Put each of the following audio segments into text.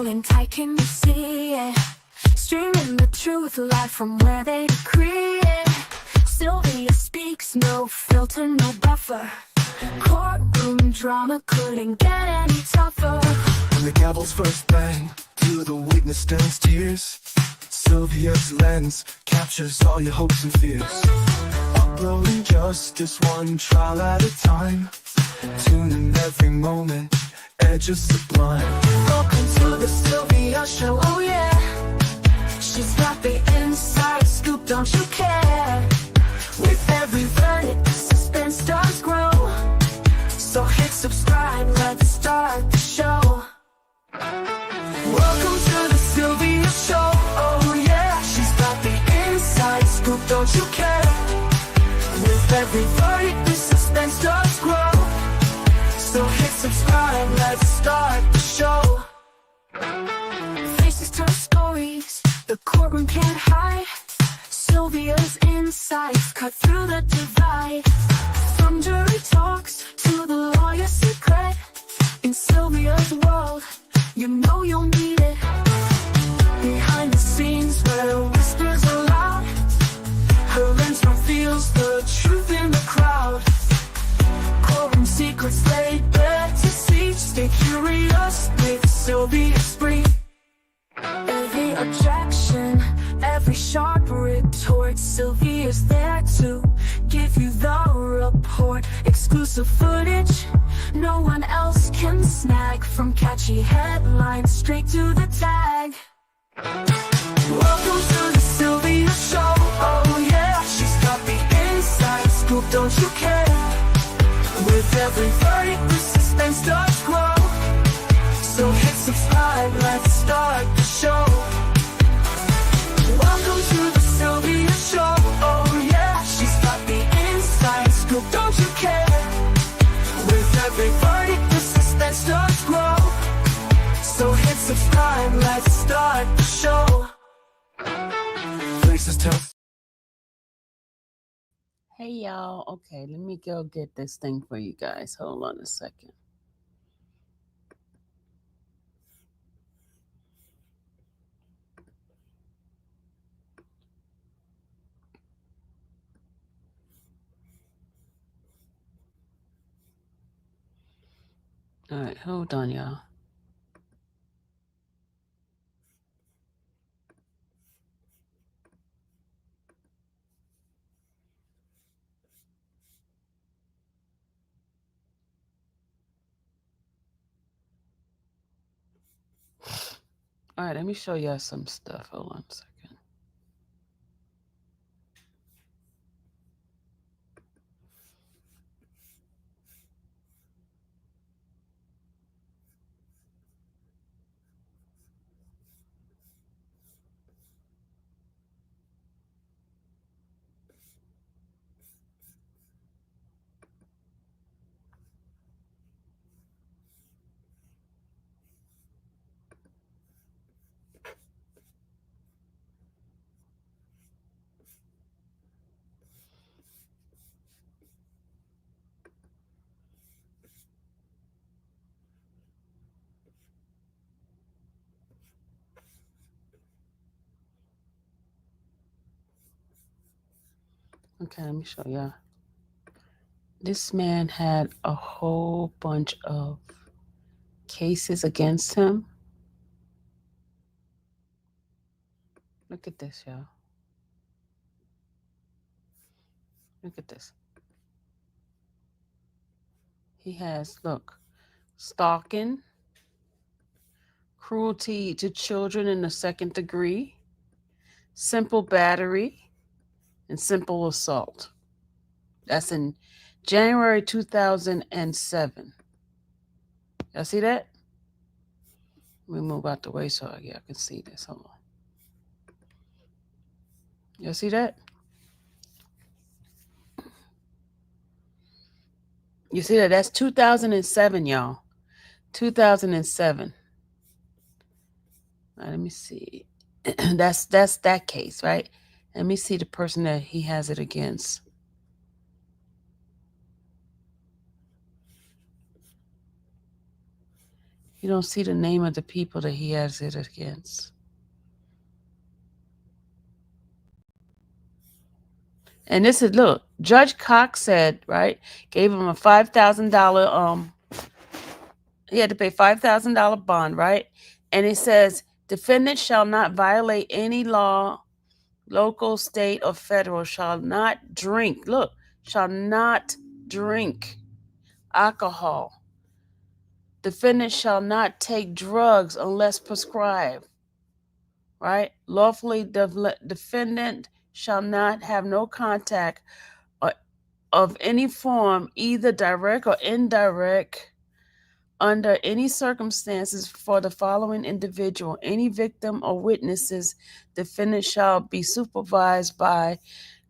Controlling tight, can you see it? Streaming the truth live from where they decree it. Sylvia speaks, no filter, no buffer. Courtroom drama couldn't get any tougher. When the gavel's first bang, to the witness stands tears. Sylvia's lens captures all your hopes and fears. Uploading justice one trial at a time. Tuning every moment, edges sublime. Welcome to the Sylvia Show, oh yeah. She's got the inside scoop, don't you care? With every verdict, the suspense does grow. So hit subscribe, let's start the show. Welcome to the Sylvia Show, oh yeah. She's got the inside scoop, don't you care? With every verdict, the suspense does grow. So hit subscribe, let's start the show. Faces tell stories, the courtroom can't hide. Sylvia's insights cut through the divide. From jury talks to the lawyer's secret. In Sylvia's world, you know you'll need it. Behind the scenes where whispers are loud, her lens reveals the truth in the crowd. Courtroom secrets laid bare to see. Stay curious with Sylvia Spree. Every objection, every sharp retort, Sylvia's there to give you the report. Exclusive footage no one else can snag. From catchy headlines straight to the tag. Welcome to the Sylvia Show, oh yeah. She's got the inside scoop, don't you care? With every verdict, the suspense does grow. So hit subscribe, let's start the show. Welcome to the Sylvia Show, oh yeah. She's got the inside scoop, don't you care? With every verdict, the suspense does grow. So hit subscribe, let's start the show. Faces tell. Hey y'all, okay, let me go get this thing for you guys. Hold on a second. All right, hold on, y'all. All right, let me show y'all some stuff. Hold on a second. Okay, let me show y'all. This man had a whole bunch of cases against him. Look at this, y'all. Look at this. He has, look, stalking, cruelty to children in the second degree, simple battery, and simple assault. That's in January 2007. Y'all see that? Let me move out the way so y'all can see this. Hold on. Y'all see that? You see that? That's 2007, y'all. 2007. Now, let me see. That's that case, right? Let me see the person that he has it against. You don't see the name of the people that he has it against. And this is, look, Judge Cox said, right, gave him a $5,000 he had to pay $5,000 bond, right? And it says defendant shall not violate any law, local, state, or federal, shall not drink. Look, shall not drink alcohol. Defendant shall not take drugs unless prescribed, right? Lawfully defendant shall not have no contact of any form, either direct or indirect, under any circumstances for the following individual, any victim or witnesses. Defendant shall be supervised by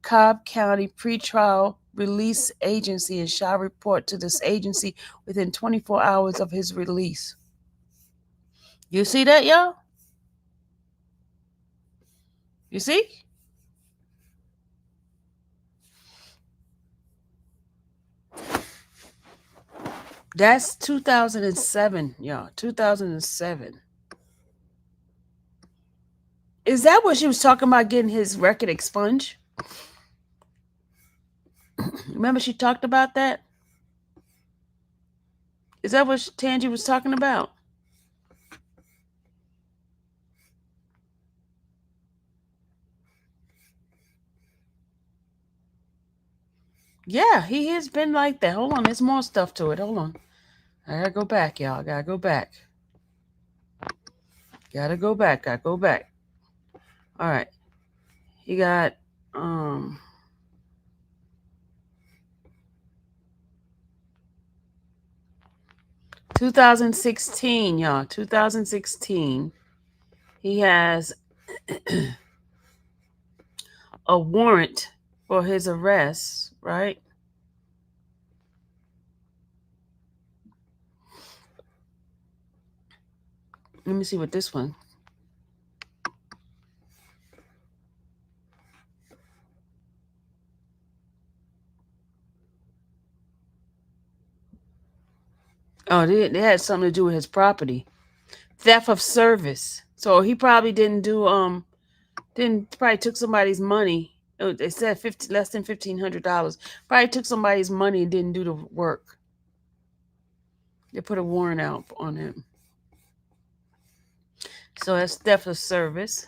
Cobb County Pretrial Release Agency and shall report to this agency within 24 hours of his release. You see that, y'all? You see? That's 2007, y'all. 2007. Is that what she was talking about, getting his record expunged? Remember she talked about that? Is that what Tange was talking about? Yeah, he has been like that. Hold on, there's more stuff to it. Hold on. I gotta go back, y'all. Gotta go back. Gotta go back. All right. He got 2016, y'all. 2016. He has a warrant for his arrest, right? Let me see what this one. Oh, they had something to do with his property. Theft of service. So he probably didn't probably took somebody's money. They said less than $1,500. Probably took somebody's money and didn't do the work. They put a warrant out on him. So that's theft of service.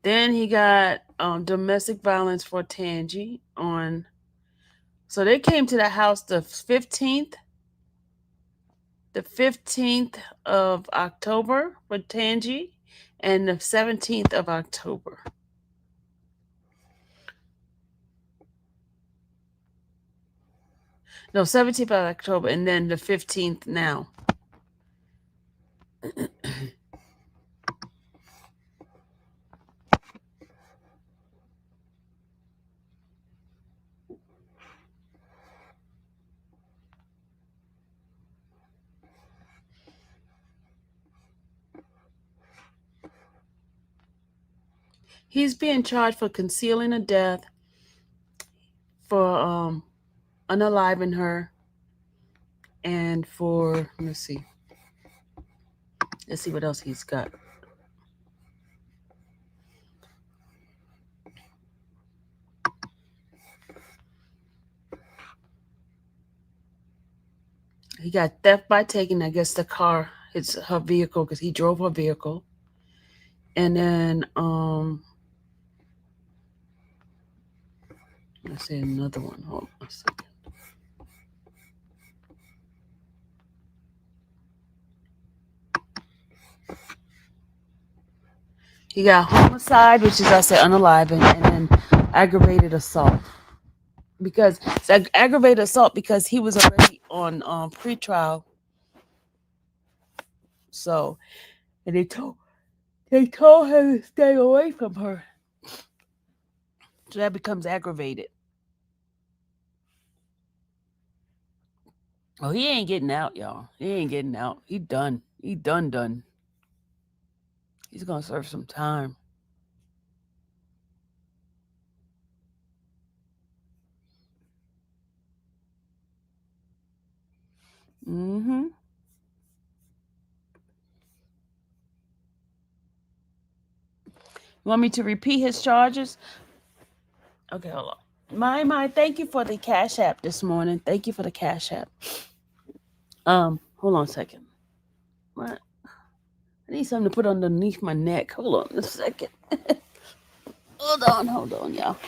Then he got domestic violence for Tange on. So they came to the house the 15th of October for Tange, and the 17th of October. No, 17th of October, and then the 15th now. He's being charged for concealing a death, for unaliving her, and for, let's see what else he's got. He got theft by taking, I guess, the car, it's her vehicle, because he drove her vehicle. And then let's see another one. Hold on a second. He got homicide, which is, I said, unaliving, and then aggravated assault. Because it's aggravated assault because he was already on pretrial. So, and they told him to stay away from her. So that becomes aggravated. Oh, he ain't getting out, y'all. He ain't getting out. He done. He done. He's gonna serve some time. Mm-hmm. You want me to repeat his charges? Okay, hold on. My, thank you for the Cash App this morning. Thank you for the Cash App. Hold on a second. What? I need something to put underneath my neck. Hold on a second. Hold on, y'all.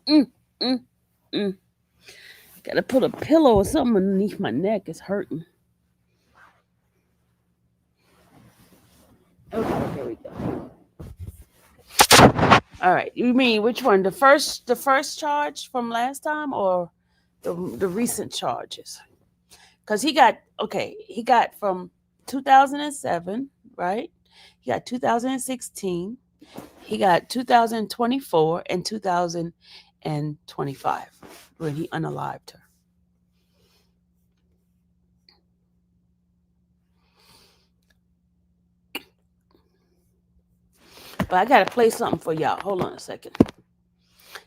Mm, mm, mm. Gotta put a pillow or something underneath my neck. It's hurting. Okay, here we go. All right. You mean which one? The first charge from last time, or the recent charges? Because he got from 2007, right? He got 2016. He got 2024 and 2025 when he unalived her. But I gotta play something for y'all. Hold on a second.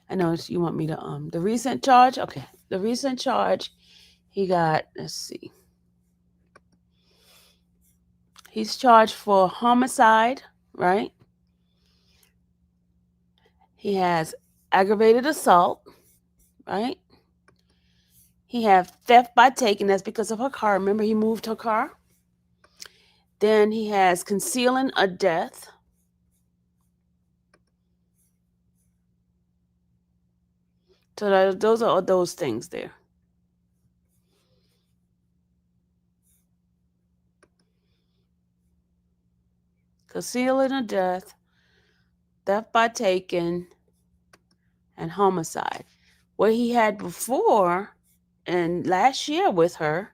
I know you want me to the recent charge. Okay, the recent charge he got. Let's see. He's charged for homicide, right? He has aggravated assault, right? He have theft by taking. That's because of her car. Remember, he moved her car. Then he has concealing a death. So those are those things there. Concealing a death, theft by taking, and homicide. What he had before, and last year with her,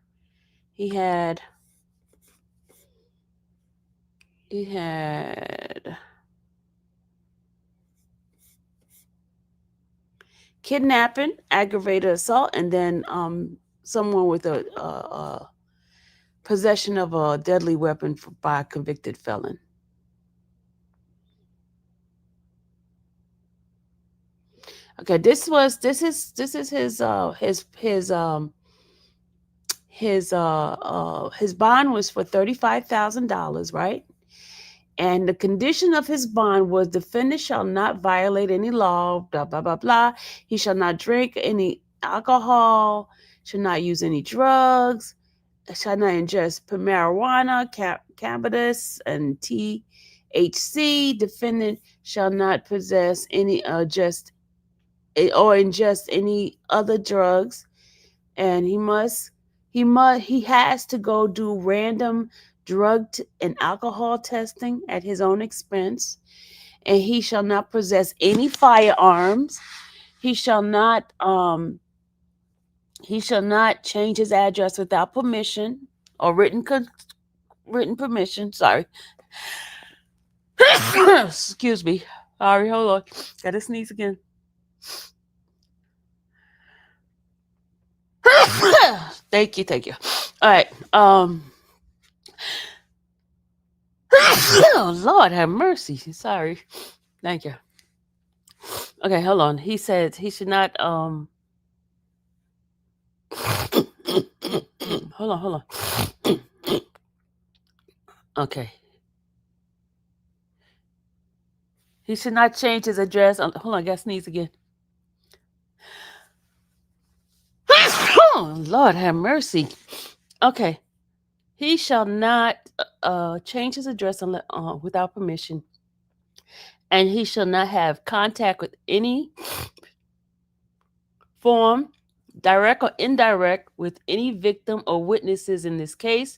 he had kidnapping, aggravated assault, and then someone with a possession of a deadly weapon by a convicted felon. Okay, this is his his bond was for $35,000, right? And the condition of his bond was defendant shall not violate any law, blah, blah, blah, blah. He shall not drink any alcohol, shall not use any drugs, shall not ingest marijuana, cannabis, and THC. Defendant shall not possess any ingest any other drugs, and he has to go do random drug and alcohol testing at his own expense, and he shall not possess any firearms. He shall not change his address without permission or written permission. Sorry. Excuse me. Sorry, hold on. Gotta sneeze again. Thank you. All right. Oh Lord, have mercy. Sorry. Thank you. Okay, hold on. He said he should not hold on. Okay. He should not change his address. Hold on, I gotta sneeze again. Oh Lord, have mercy. Okay. He shall not change his address without permission, and he shall not have contact with any form, direct or indirect, with any victim or witnesses in this case,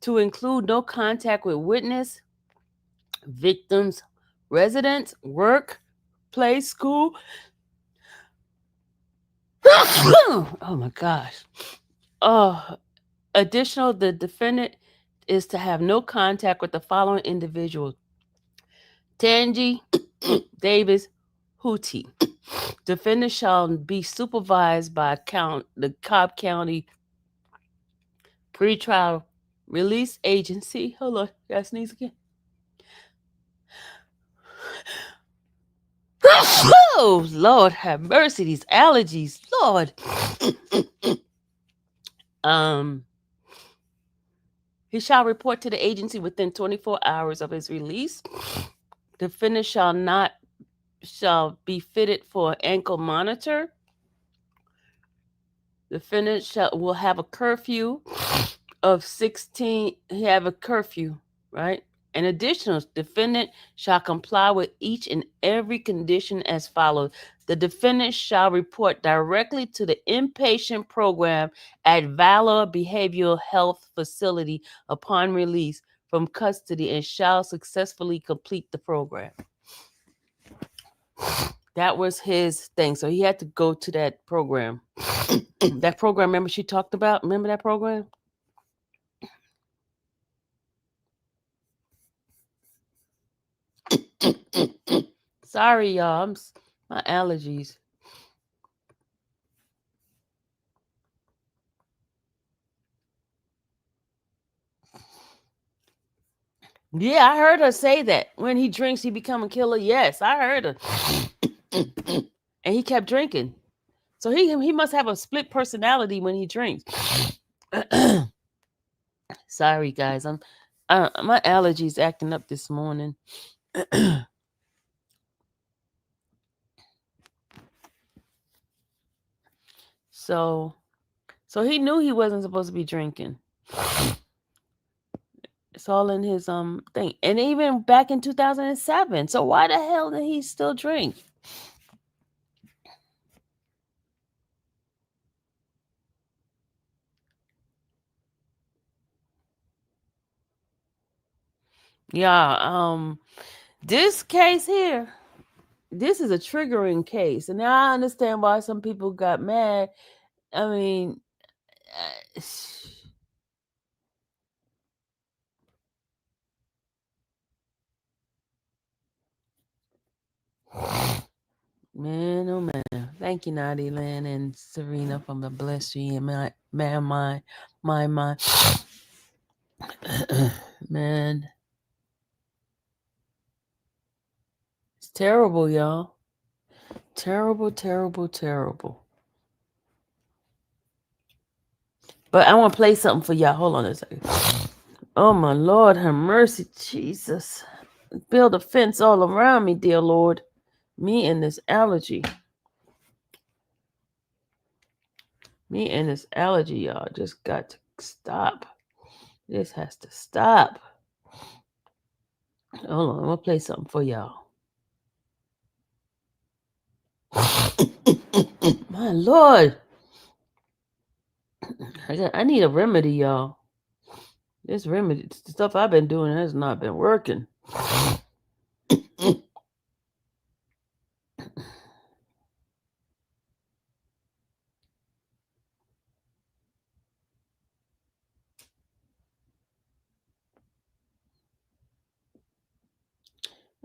to include no contact with witness, victims, residence, work, play, school. Oh my gosh. Additional, the defendant is to have no contact with the following individuals: Tange, Davis-Hutti. Defendant shall be supervised by the Cobb County Pretrial Release Agency. Hold on, gotta sneeze again. Oh Lord, have mercy! These allergies, Lord. He shall report to the agency within 24 hours of his release. Defendant shall be fitted for ankle monitor. Defendant will have a curfew of 16. Have a curfew, right? In addition, defendant shall comply with each and every condition as follows. The defendant shall report directly to the inpatient program at Valor Behavioral Health Facility upon release from custody and shall successfully complete the program. That was his thing. So he had to go to that program. That program, remember she talked about? Remember that program? Sorry, y'all. My allergies. Yeah, I heard her say that. When he drinks, he become a killer. Yes, I heard her. And he kept drinking. So he must have a split personality when he drinks. Sorry, guys. My allergies acting up this morning. So he knew he wasn't supposed to be drinking. It's all in his thing. And even back in 2007. So why the hell did he still drink? Yeah, this case here, this is a triggering case. And now I understand why some people got mad. I mean, man, oh man. Thank you, Naughty Lynn and Serena from the Bless You and my man. It's terrible, y'all. Terrible, terrible, terrible. But I want to play something for y'all. Hold on a second. Oh my Lord, have mercy, Jesus. Build a fence all around me, dear Lord. Me and this allergy. Y'all, just got to stop. This has to stop. Hold on, I'm gonna play something for y'all. My Lord. I need a remedy, y'all. This remedy, the stuff I've been doing has not been working.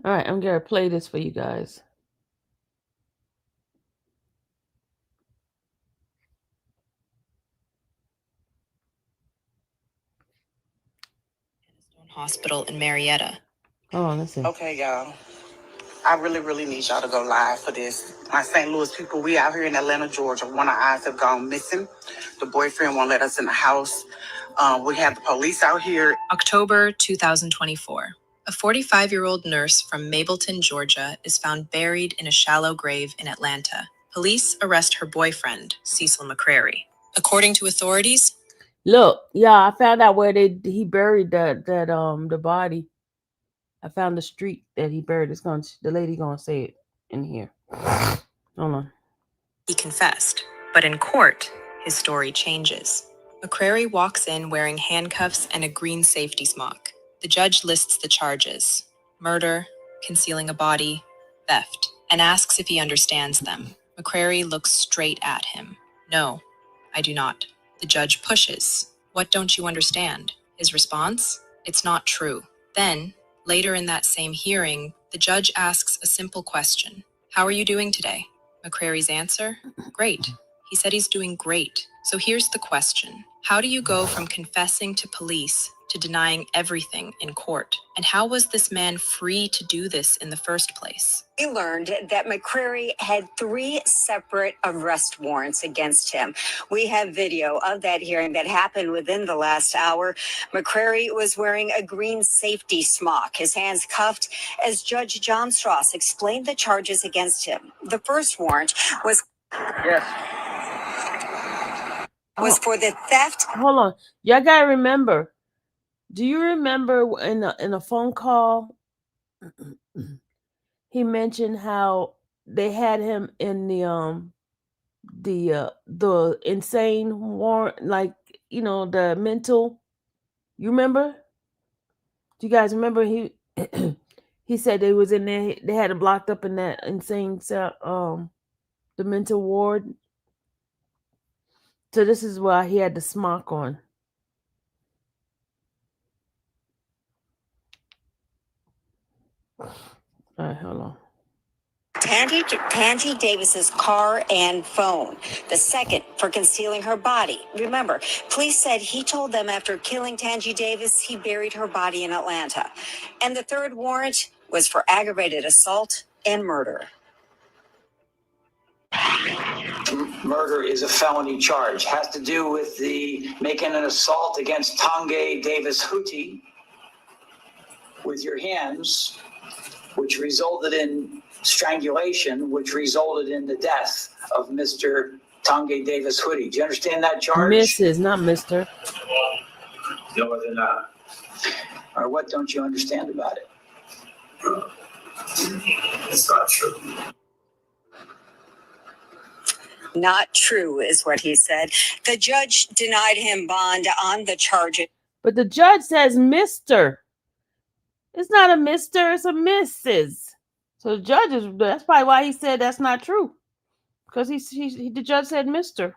All right, I'm gonna play this for you guys. Hospital in Marietta. Oh, listen. Okay, y'all. I really need y'all to go live for this. My St. Louis people, we out here in Atlanta, Georgia. One of ours have gone missing. The boyfriend won't let us in the house. We have the police out here. October 2024. A 45-year-old nurse from Mableton, Georgia, is found buried in a shallow grave in Atlanta. Police arrest her boyfriend, Cecil McCrary. According to authorities, look, yeah, I found out where he buried the body. I found the street that he buried. The lady gonna say it in here. Hold on. He confessed, but in court, his story changes. McCrary walks in wearing handcuffs and a green safety smock. The judge lists the charges: murder, concealing a body, theft, and asks if he understands them. McCrary looks straight at him. No, I do not. The judge pushes. What don't you understand? His response? It's not true. Then, later in that same hearing, the judge asks a simple question. How are you doing today? McCrary's answer? Great. He said he's doing great. So here's the question. How do you go from confessing to police to denying everything in court? And how was this man free to do this in the first place? We learned that McCrary had 3 separate arrest warrants against him. We have video of that hearing that happened within the last hour. McCrary was wearing a green safety smock, his hands cuffed, as Judge John Strauss explained the charges against him. The first warrant was for the theft. Hold on. Y'all gotta remember. Do you remember in a phone call he mentioned how they had him in the insane warrant, like, the mental. You remember? Do you guys remember he he said they was in there, they had him locked up in that insane cell, the mental ward. So this is why he had the smock on. All right, hold on. Tange Davis's car and phone. The second for concealing her body. Remember, police said he told them after killing Tange Davis, he buried her body in Atlanta. And the third warrant was for aggravated assault and murder. Murder is a felony charge. Has to do with making an assault against Tange Davis-Hutti with your hands, which resulted in strangulation, which resulted in the death of Mr. Tange Davis-Hutti. Do you understand that charge? Mrs., not Mr. No, they're not. Or what don't you understand about it? It's not true. Not true is what he said. The judge denied him bond on the charges. But the judge says Mr. It's not a Mr., it's a Mrs. So the judge that's probably why he said that's not true. Because the judge said Mr.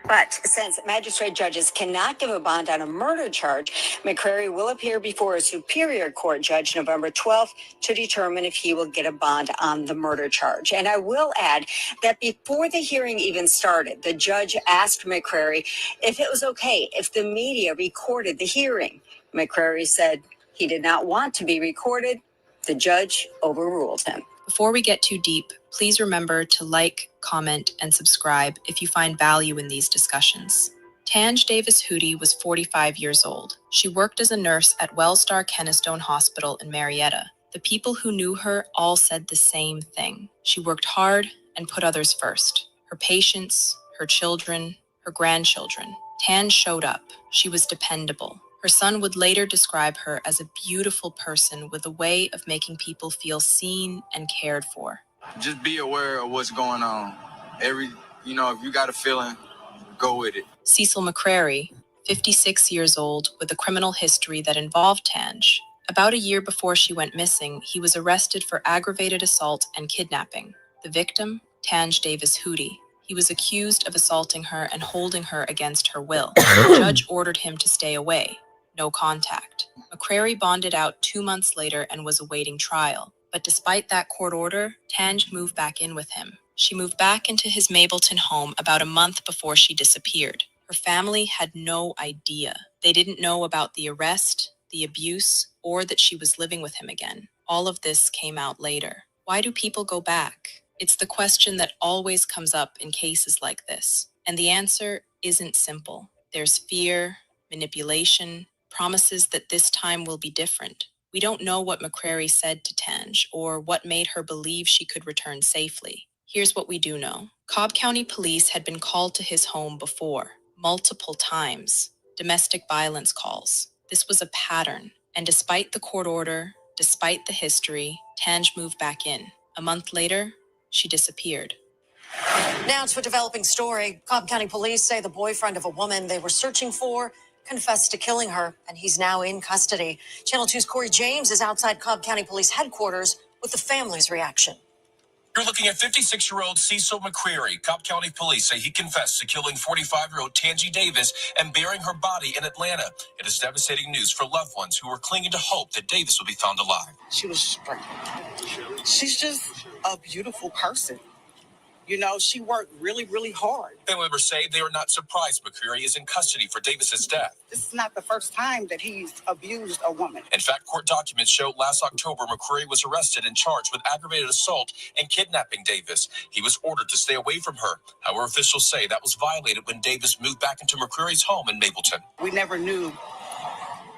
But since magistrate judges cannot give a bond on a murder charge, McCrary will appear before a superior court judge November 12th to determine if he will get a bond on the murder charge. And I will add that before the hearing even started, the judge asked McCrary if it was okay if the media recorded the hearing. McCrary said he did not want to be recorded. The judge overruled him. Before we get too deep, please remember to like, comment, and subscribe if you find value in these discussions. Tange Davis-Hutti was 45 years old. She worked as a nurse at Wellstar Kennestone Hospital in Marietta. The people who knew her all said the same thing. She worked hard and put others first. Her patients, her children, her grandchildren. Tange showed up. She was dependable. Her son would later describe her as a beautiful person with a way of making people feel seen and cared for. Just be aware of what's going on. If you got a feeling, go with it. Cecil McCrary, 56 years old, with a criminal history that involved Tange. About a year before she went missing, he was arrested for aggravated assault and kidnapping. The victim, Tange Davis-Hutti. He was accused of assaulting her and holding her against her will. The judge ordered him to stay away. No contact. McCrary bonded out 2 months later and was awaiting trial. But despite that court order, Tange moved back in with him. She moved back into his Mableton home about a month before she disappeared. Her family had no idea. They didn't know about the arrest, the abuse, or that she was living with him again. All of this came out later. Why do people go back? It's the question that always comes up in cases like this. And the answer isn't simple. There's fear, manipulation, promises that this time will be different. We don't know what McCrary said to Tange or what made her believe she could return safely. Here's what we do know. Cobb County Police had been called to his home before, multiple times. Domestic violence calls. This was a pattern. And despite the court order, despite the history, Tange moved back in. A month later, she disappeared. Now to a developing story. Cobb County Police say the boyfriend of a woman they were searching for confessed to killing her, and he's now in custody. Channel 2's Corey James is outside Cobb County Police headquarters with the family's reaction. You're looking at 56-year-old Cecil McCrary. Cobb County Police say he confessed to killing 45-year-old Tange Davis and burying her body in Atlanta. It is devastating news for loved ones who are clinging to hope that Davis will be found alive. She was straight. She's just a beautiful person. You know, she worked really, really hard. Family members say they are not surprised McCrary is in custody for Davis's death. This is not the first time that he's abused a woman. In fact, court documents show last October McCrary was arrested and charged with aggravated assault and kidnapping Davis. He was ordered to stay away from her. However, officials say that was violated when Davis moved back into McCrary's home in Mapleton. We never knew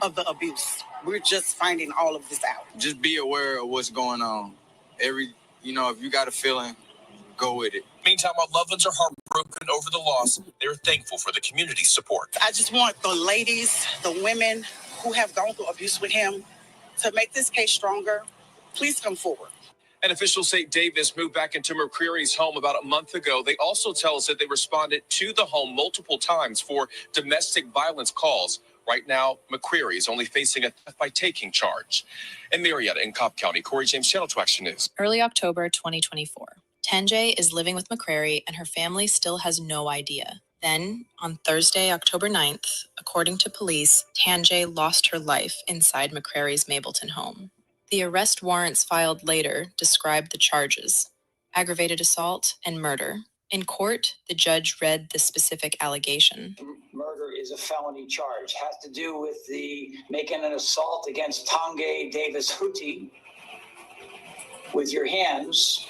of the abuse. We're just finding all of this out. Just be aware of what's going on. If you got a feeling, go with it. Meantime, while loved ones are heartbroken over the loss, they're thankful for the community's support. I just want the ladies, the women who have gone through abuse with him to make this case stronger. Please come forward. And officials say Davis moved back into McCrary's home about a month ago. They also tell us that they responded to the home multiple times for domestic violence calls. Right now, McCrary is only facing a theft by taking charge. In Marietta and Cobb County, Corey James, Channel 2 Action News. Early October 2024. Tange is living with McCrary and her family still has no idea. Then, on Thursday, October 9th, according to police, Tange lost her life inside McCrary's Mapleton home. The arrest warrants filed later described the charges: aggravated assault and murder. In court, the judge read the specific allegation. Murder is a felony charge. Has to do with the making an assault against Tange Davis-Hutti with your hands,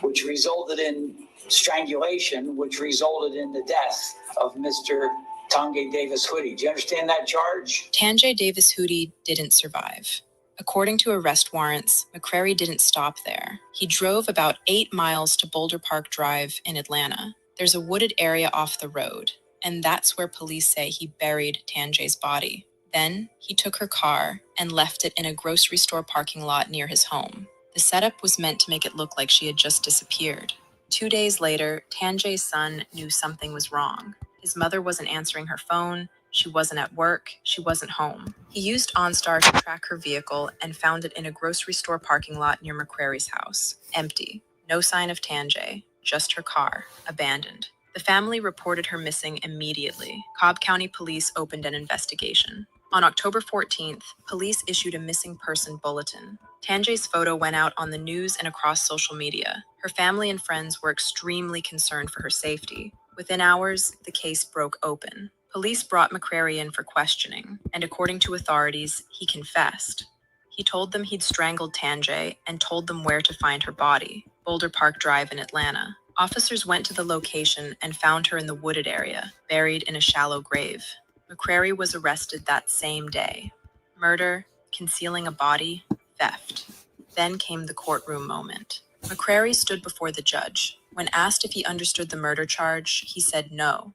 which resulted in strangulation, which resulted in the death of Mr. Tange Davis-Hutti. Do you understand that charge? Tange Davis-Hutti didn't survive. According to arrest warrants, McCrary didn't stop there. He drove about 8 miles to Boulder Park Drive in Atlanta. There's a wooded area off the road, and that's where police say he buried Tange's body. Then he took her car and left it in a grocery store parking lot near his home. The setup was meant to make it look like she had just disappeared. 2 days later, Tange's son knew something was wrong. His mother wasn't answering her phone. She wasn't at work. She wasn't home. He used OnStar to track her vehicle and found it in a grocery store parking lot near McCrary's house. Empty. No sign of Tange. Just her car. Abandoned. The family reported her missing immediately. Cobb County Police opened an investigation. On October 14th, police issued a missing person bulletin. Tange's photo went out on the news and across social media. Her family and friends were extremely concerned for her safety. Within hours, the case broke open. Police brought McCrary in for questioning, and according to authorities, he confessed. He told them he'd strangled Tange and told them where to find her body, Boulder Park Drive in Atlanta. Officers went to the location and found her in the wooded area, buried in a shallow grave. McCrary was arrested that same day. Murder, concealing a body, theft. Then came the courtroom moment. McCrary stood before the judge. When asked if he understood the murder charge, he said no.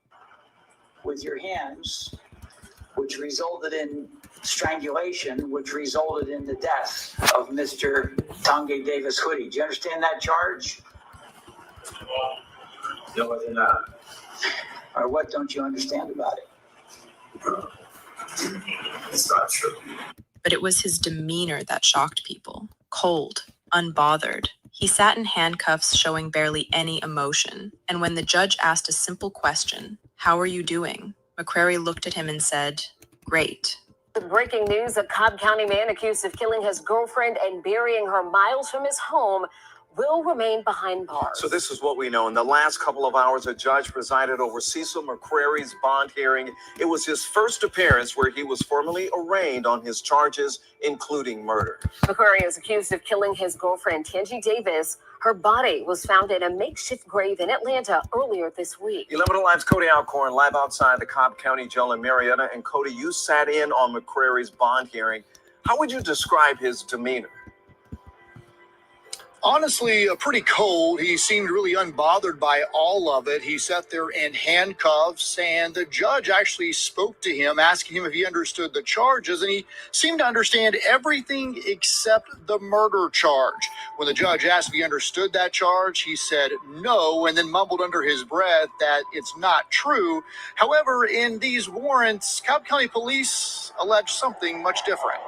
With your hands, which resulted in strangulation, which resulted in the death of Mr. Tange Davis-Hutti. Do you understand that charge? No, I did not. Or what don't you understand about it? It's not true. But it was his demeanor that shocked people. Cold, unbothered. He sat in handcuffs, showing barely any emotion. And when the judge asked a simple question, "How are you doing?" McCrary looked at him and said, "Great." Breaking news: a Cobb County man accused of killing his girlfriend and burying her miles from his home will remain behind bars. So this is what we know. In the last couple of hours, a judge presided over Cecil McCrary's bond hearing. It was his first appearance where he was formally arraigned on his charges, including murder. McCrary is accused of killing his girlfriend, Tange Davis. Her body was found in a makeshift grave in Atlanta earlier this week. 11 Alive's Cody Alcorn live outside the Cobb County Jail in Marietta. And Cody, you sat in on McCrary's bond hearing. How would you describe his demeanor? Honestly, pretty cold. He seemed really unbothered by all of it. He sat there in handcuffs, and the judge actually spoke to him, asking him if he understood the charges, and he seemed to understand everything except the murder charge. When the judge asked if he understood that charge, he said no, and then mumbled under his breath that it's not true. However, in these warrants, Cobb County Police allege something much different.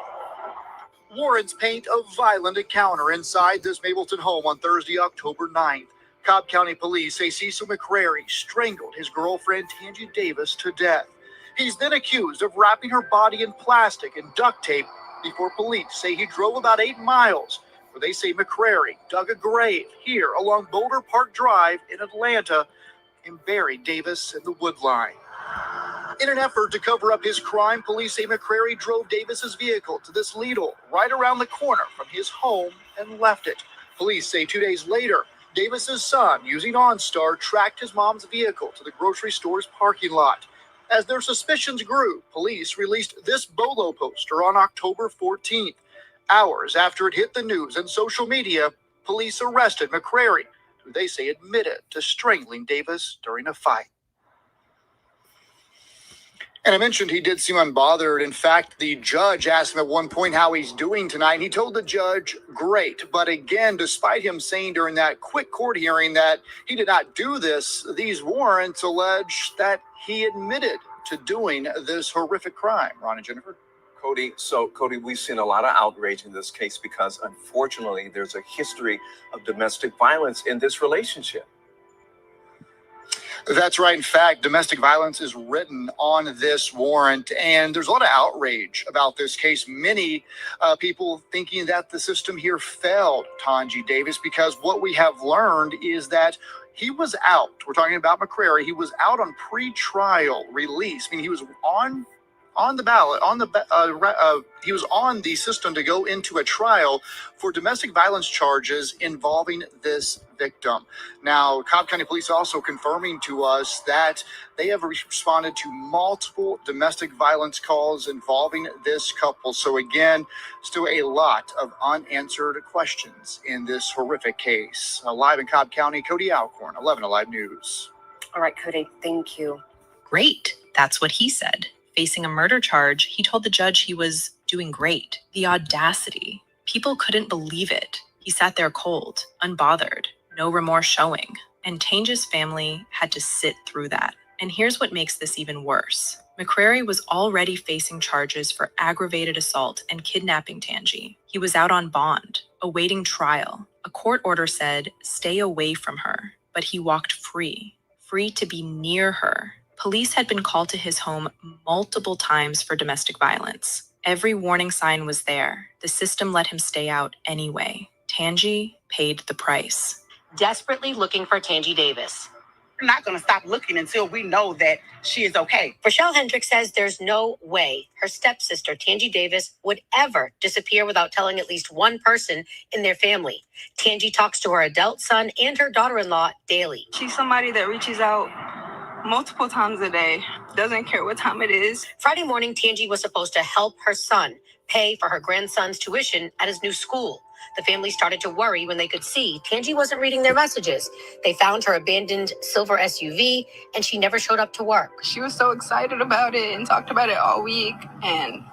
Warrants paint a violent encounter inside this Mapleton home on Thursday, October 9th. Cobb County Police say Cecil McCrary strangled his girlfriend Tange Davis to death. He's then accused of wrapping her body in plastic and duct tape before police say he drove about 8 miles where they say McCrary dug a grave here along Boulder Park Drive in Atlanta and buried Davis in the wood line. In an effort to cover up his crime, police say McCrary drove Davis's vehicle to this Lidl right around the corner from his home and left it. Police say 2 days later, Davis's son, using OnStar, tracked his mom's vehicle to the grocery store's parking lot. As their suspicions grew, police released this bolo poster on October 14th. Hours after it hit the news and social media, police arrested McCrary, who they say admitted to strangling Davis during a fight. And I mentioned he did seem unbothered. In fact, the judge asked him at one point how he's doing tonight, and he told the judge, great. But again, despite him saying during that quick court hearing that he did not do this, these warrants allege that he admitted to doing this horrific crime. Ron and Jennifer? Cody, we've seen a lot of outrage in this case because, unfortunately, there's a history of domestic violence in this relationship. That's right. In fact, domestic violence is written on this warrant, and there's a lot of outrage about this case. Many people thinking that the system here failed Tange Davis, because what we have learned is that he was out. We're talking about McCrary. He was out on pre-trial release. I mean, he was on the ballot, he was on the system to go into a trial for domestic violence charges involving this victim. Now, Cobb County Police also confirming to us that they have responded to multiple domestic violence calls involving this couple. So again, still a lot of unanswered questions in this horrific case. Live in Cobb County, Cody Alcorn, 11 Alive News. All right, Cody, thank you. Great. That's what he said. Facing a murder charge, he told the judge he was doing great. The audacity. People couldn't believe it. He sat there cold, unbothered, no remorse showing. And Tange's family had to sit through that. And here's what makes this even worse. McCrary was already facing charges for aggravated assault and kidnapping Tange. He was out on bond, awaiting trial. A court order said, stay away from her. But he walked free to be near her. Police had been called to his home multiple times for domestic violence. Every warning sign was there. The system let him stay out anyway. Tange paid the price. Desperately looking for Tange Davis. We're not going to stop looking until we know that she is okay. Rochelle Hendricks says there's no way her stepsister, Tange Davis, would ever disappear without telling at least one person in their family. Tange talks to her adult son and her daughter-in-law daily. She's somebody that reaches out multiple times a day, doesn't care what time it is. Friday morning, Tange was supposed to help her son pay for her grandson's tuition at his new school. The family started to worry when they could see Tange wasn't reading their messages. They found her abandoned silver SUV, and she never showed up to work. She was so excited about it and talked about it all week, and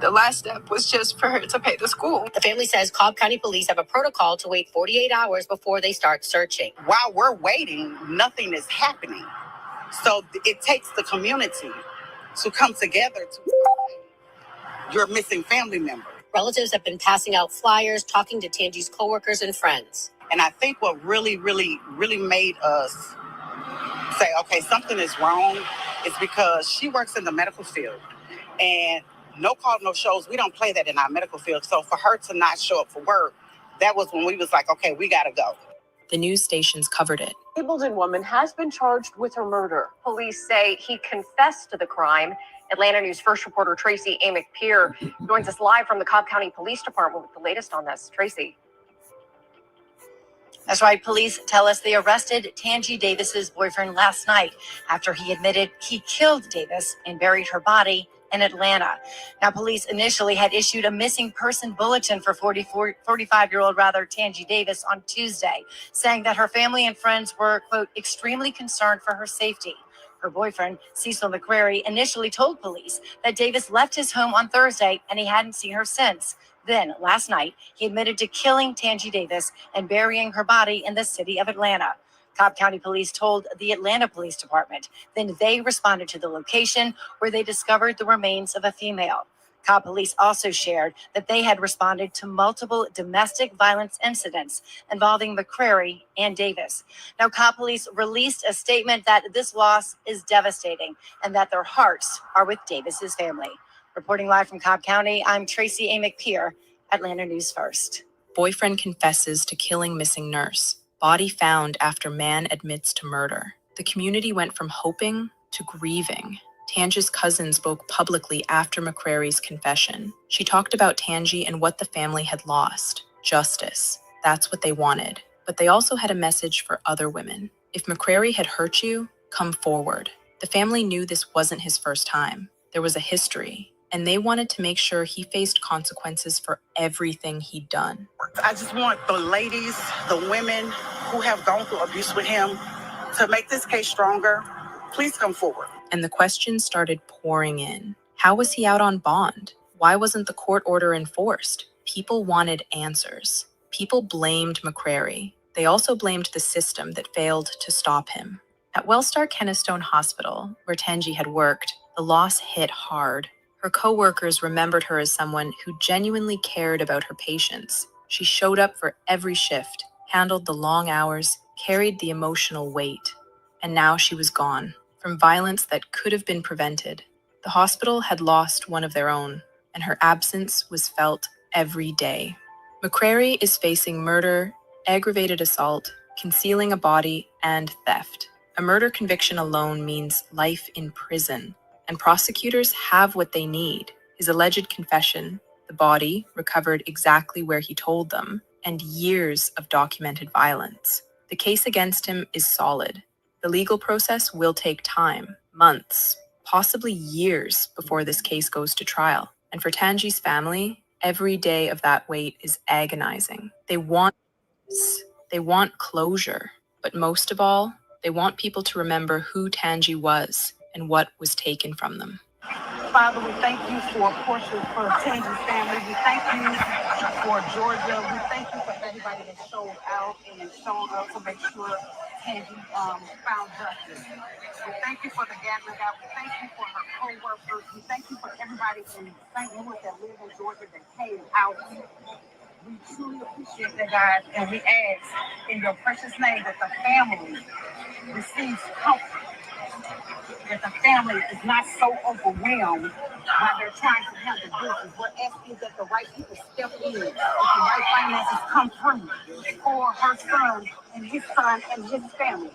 the last step was just for her to pay the school. The family says Cobb County Police have a protocol to wait 48 hours before they start searching. While we're waiting, nothing is happening. So it takes the community to come together to find your missing family member. Relatives have been passing out flyers, talking to Tange's coworkers and friends. And I think what really made us say, okay, something is wrong, is because she works in the medical field. And no call, no shows, we don't play that in our medical field. So for her to not show up for work, that was when we was like, okay, we got to go. The news stations covered it. A Ableton woman has been charged with her murder. Police say he confessed to the crime. Atlanta News First reporter Tracy McCrary joins us live from the Cobb County Police Department with the latest on this. Tracy. That's right. Police tell us they arrested Tange Davis's boyfriend last night after he admitted he killed Davis and buried her body in Atlanta. Now, police initially had issued a missing person bulletin for 45-year-old Tange Davis on Tuesday, saying that her family and friends were, quote, extremely concerned for her safety. Her boyfriend, Cecil McCrary, initially told police that Davis left his home on Thursday and he hadn't seen her since. Then, last night, he admitted to killing Tange Davis and burying her body in the city of Atlanta. Cobb County Police told the Atlanta Police Department. Then they responded to the location where they discovered the remains of a female. Cobb Police also shared that they had responded to multiple domestic violence incidents involving McCrary and Davis. Now, Cobb Police released a statement that this loss is devastating and that their hearts are with Davis's family. Reporting live from Cobb County, I'm Tracy McCrary, Atlanta News First. Boyfriend confesses to killing missing nurse. Body found after man admits to murder. The community went from hoping to grieving. Tange's cousin spoke publicly after McCrary's confession. She talked about Tange and what the family had lost. Justice. That's what they wanted. But they also had a message for other women. If McCrary had hurt you, come forward. The family knew this wasn't his first time. There was a history, and they wanted to make sure he faced consequences for everything he'd done. I just want the ladies, the women who have gone through abuse with him to make this case stronger. Please come forward. And the questions started pouring in. How was he out on bond? Why wasn't the court order enforced? People wanted answers. People blamed McCrary. They also blamed the system that failed to stop him. At Wellstar Kennestone Hospital, where Tange had worked, the loss hit hard. Her co-workers remembered her as someone who genuinely cared about her patients. She showed up for every shift, handled the long hours, carried the emotional weight. And now she was gone, from violence that could have been prevented. The hospital had lost one of their own, and her absence was felt every day. McCrary is facing murder, aggravated assault, concealing a body, and theft. A murder conviction alone means life in prison, and prosecutors have what they need: his alleged confession, the body recovered exactly where he told them, and years of documented violence. The case against him is solid. The legal process will take time, months, possibly years before this case goes to trial. And for Tange's family, every day of that wait is agonizing. They want closure, but most of all, they want people to remember who Tange was and what was taken from them. Father, we thank you for Portia, for Tange's family. We thank you for Georgia. We thank you for everybody that showed out and showed up to make sure Tange found justice. We thank you for the gathering, God. We thank you for her co-workers. We thank you for everybody in St. Louis that live in Georgia that came out. We truly appreciate that, God, and we ask in your precious name that the family receives comfort, that the family is not so overwhelmed while they're trying to handle business. We're asking that the right people step in, that the right finances come through for her son and his family.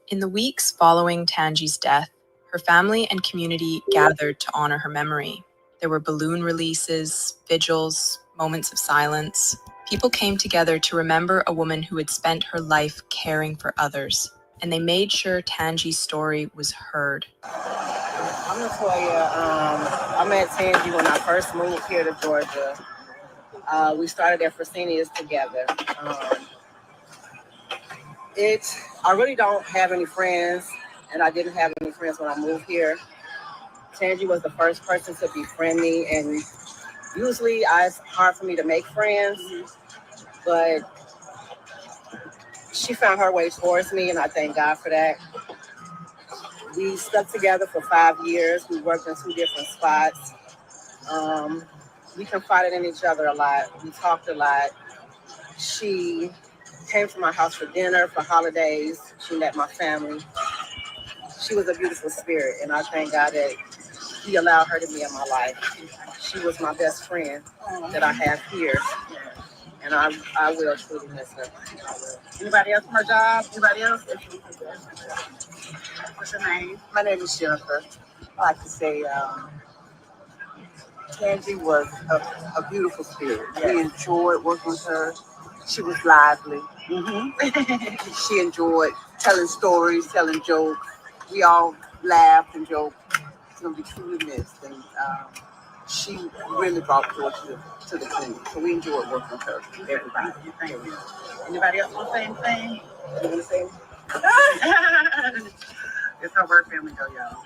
In the weeks following Tange's death, her family and community gathered to honor her memory. There were balloon releases, vigils, moments of silence. People came together to remember a woman who had spent her life caring for others, and they made sure Tange's story was heard. I'm Latoya. I met Tange when I first moved here to Georgia. We started at Fresenius together. I really don't have any friends, and I didn't have any friends when I moved here. Tange was the first person to befriend me, and usually it's hard for me to make friends, but she found her way towards me, and I thank God for that. We stuck together for 5 years. We worked in 2 different spots. We confided in each other a lot. We talked a lot. She came to my house for dinner, for holidays. She met my family. She was a beautiful spirit, and I thank God that He allowed her to be in my life. She was my best friend that I have here, and I will truly miss her. Anybody else from her job? Anybody else? What's your name? My name is Jennifer. I like to say Tange was a beautiful spirit. We enjoyed working with her. She was lively. She enjoyed telling stories, telling jokes. We all laughed and joked. It's going to be truly missed. And she really brought joy to the clinic. So we enjoyed working with her. Everybody. Thank you. Anybody else want to say anything? You want to say anything? It's how our family go, y'all.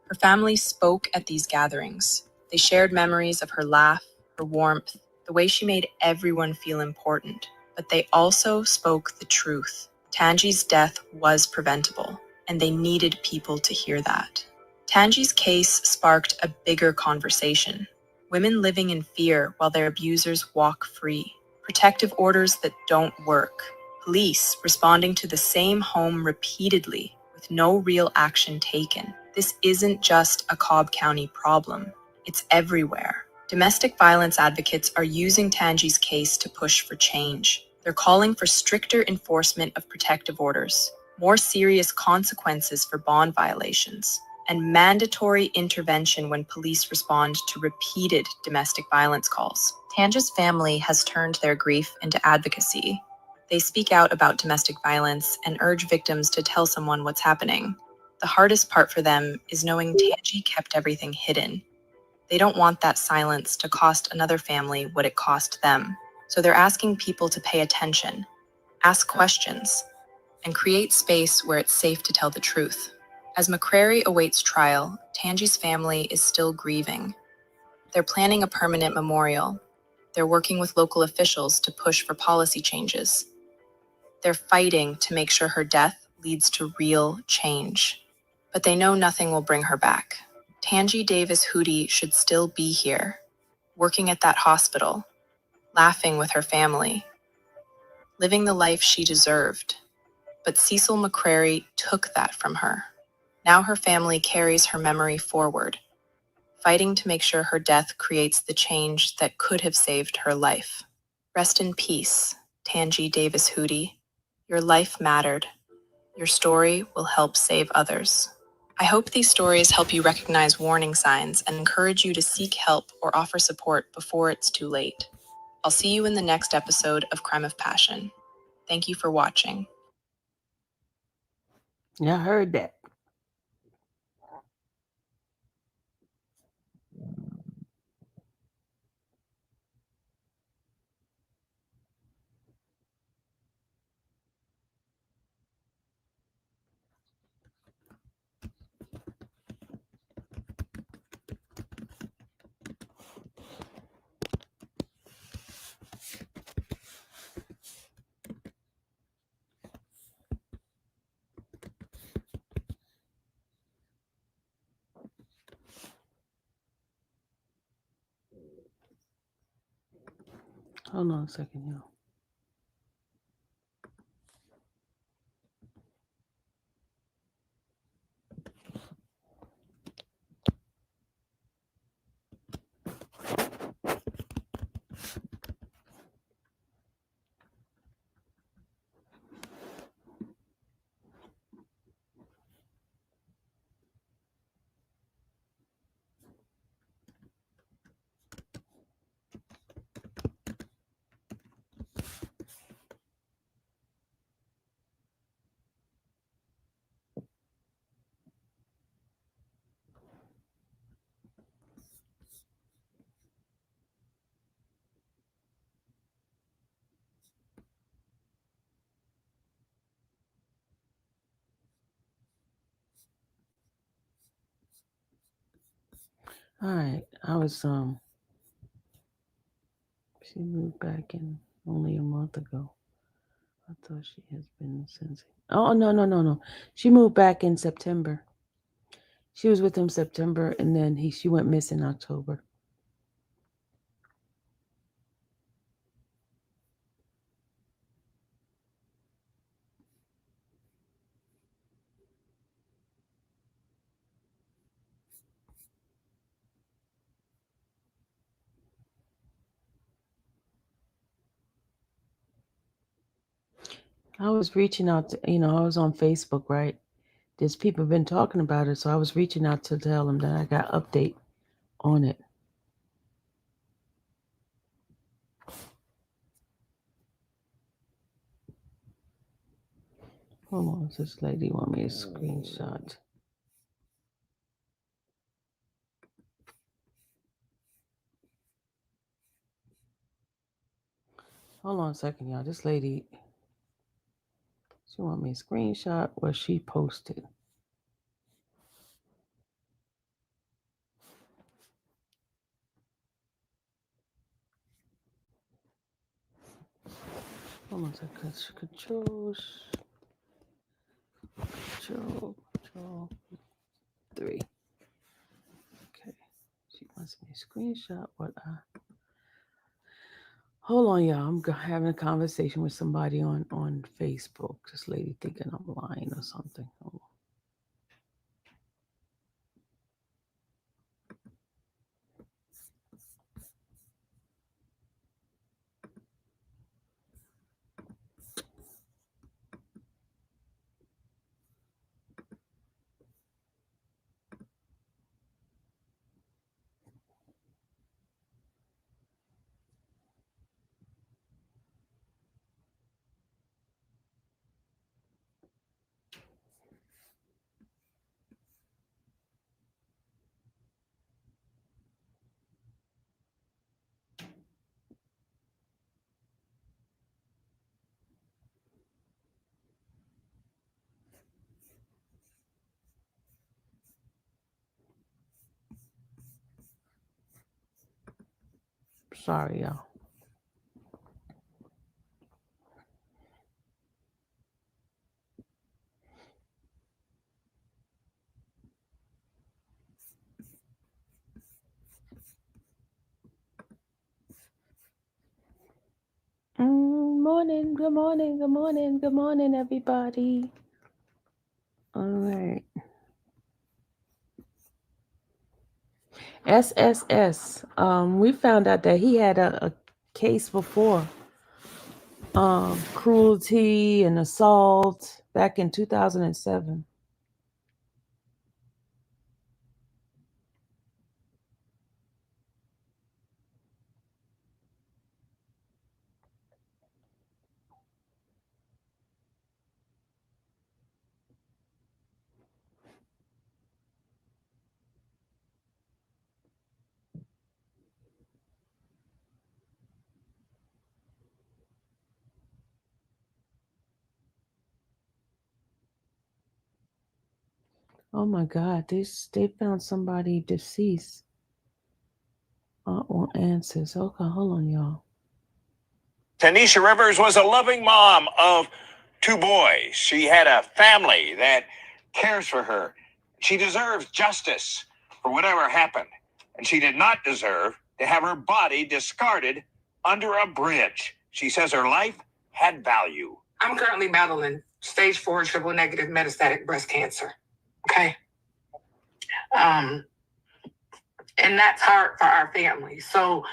Her family spoke at these gatherings. They shared memories of her laugh, her warmth, the way she made everyone feel important. But they also spoke the truth. Tange's death was preventable, and they needed people to hear that. Tange's case sparked a bigger conversation. Women living in fear while their abusers walk free. Protective orders that don't work. Police responding to the same home repeatedly with no real action taken. This isn't just a Cobb County problem. It's everywhere. Domestic violence advocates are using Tange's case to push for change. They're calling for stricter enforcement of protective orders, more serious consequences for bond violations, and mandatory intervention when police respond to repeated domestic violence calls. Tange's family has turned their grief into advocacy. They speak out about domestic violence and urge victims to tell someone what's happening. The hardest part for them is knowing Tange kept everything hidden. They don't want that silence to cost another family what it cost them. So they're asking people to pay attention, ask questions, and create space where it's safe to tell the truth. As McCrary awaits trial, Tange's family is still grieving. They're planning a permanent memorial. They're working with local officials to push for policy changes. They're fighting to make sure her death leads to real change. But they know nothing will bring her back. Tange Davis-Hutti should still be here, working at that hospital, laughing with her family, living the life she deserved. But Cecil McCrary took that from her. Now her family carries her memory forward, fighting to make sure her death creates the change that could have saved her life. Rest in peace, Tange Davis-Hutti. Your life mattered. Your story will help save others. I hope these stories help you recognize warning signs and encourage you to seek help or offer support before it's too late. I'll see you in the next episode of Crime of Passion. Thank you for watching. Yeah, I heard that. Hold on a second, y'all. All right, she moved back in only a month ago. I thought she has been since. Oh, no. She moved back in September. She was with him September, and then she went missing October. I was reaching out to, I was on Facebook, right? There's people been talking about it, so I was reaching out to tell them that I got update on it. Hold on, this lady want me a screenshot. Hold on a second, y'all. This lady, she want me a screenshot where she posted. Hold on a second. Control 3. Okay. She wants me a screenshot what I. Hold on, y'all. I'm having a conversation with somebody on Facebook. This lady thinking I'm lying or something. Hold on. Sorry, y'all. Morning, good morning, good morning, good morning, everybody. All right. SSS. We found out that he had a case before. Cruelty and assault back in 2007. Oh my God, they found somebody deceased on answers. Okay, hold on, y'all. Tanisha Rivers was a loving mom of 2 boys. She had a family that cares for her. She deserves justice for whatever happened. And she did not deserve to have her body discarded under a bridge. She says her life had value. I'm currently battling stage 4 triple negative metastatic breast cancer. Okay. And that's hard for our family. So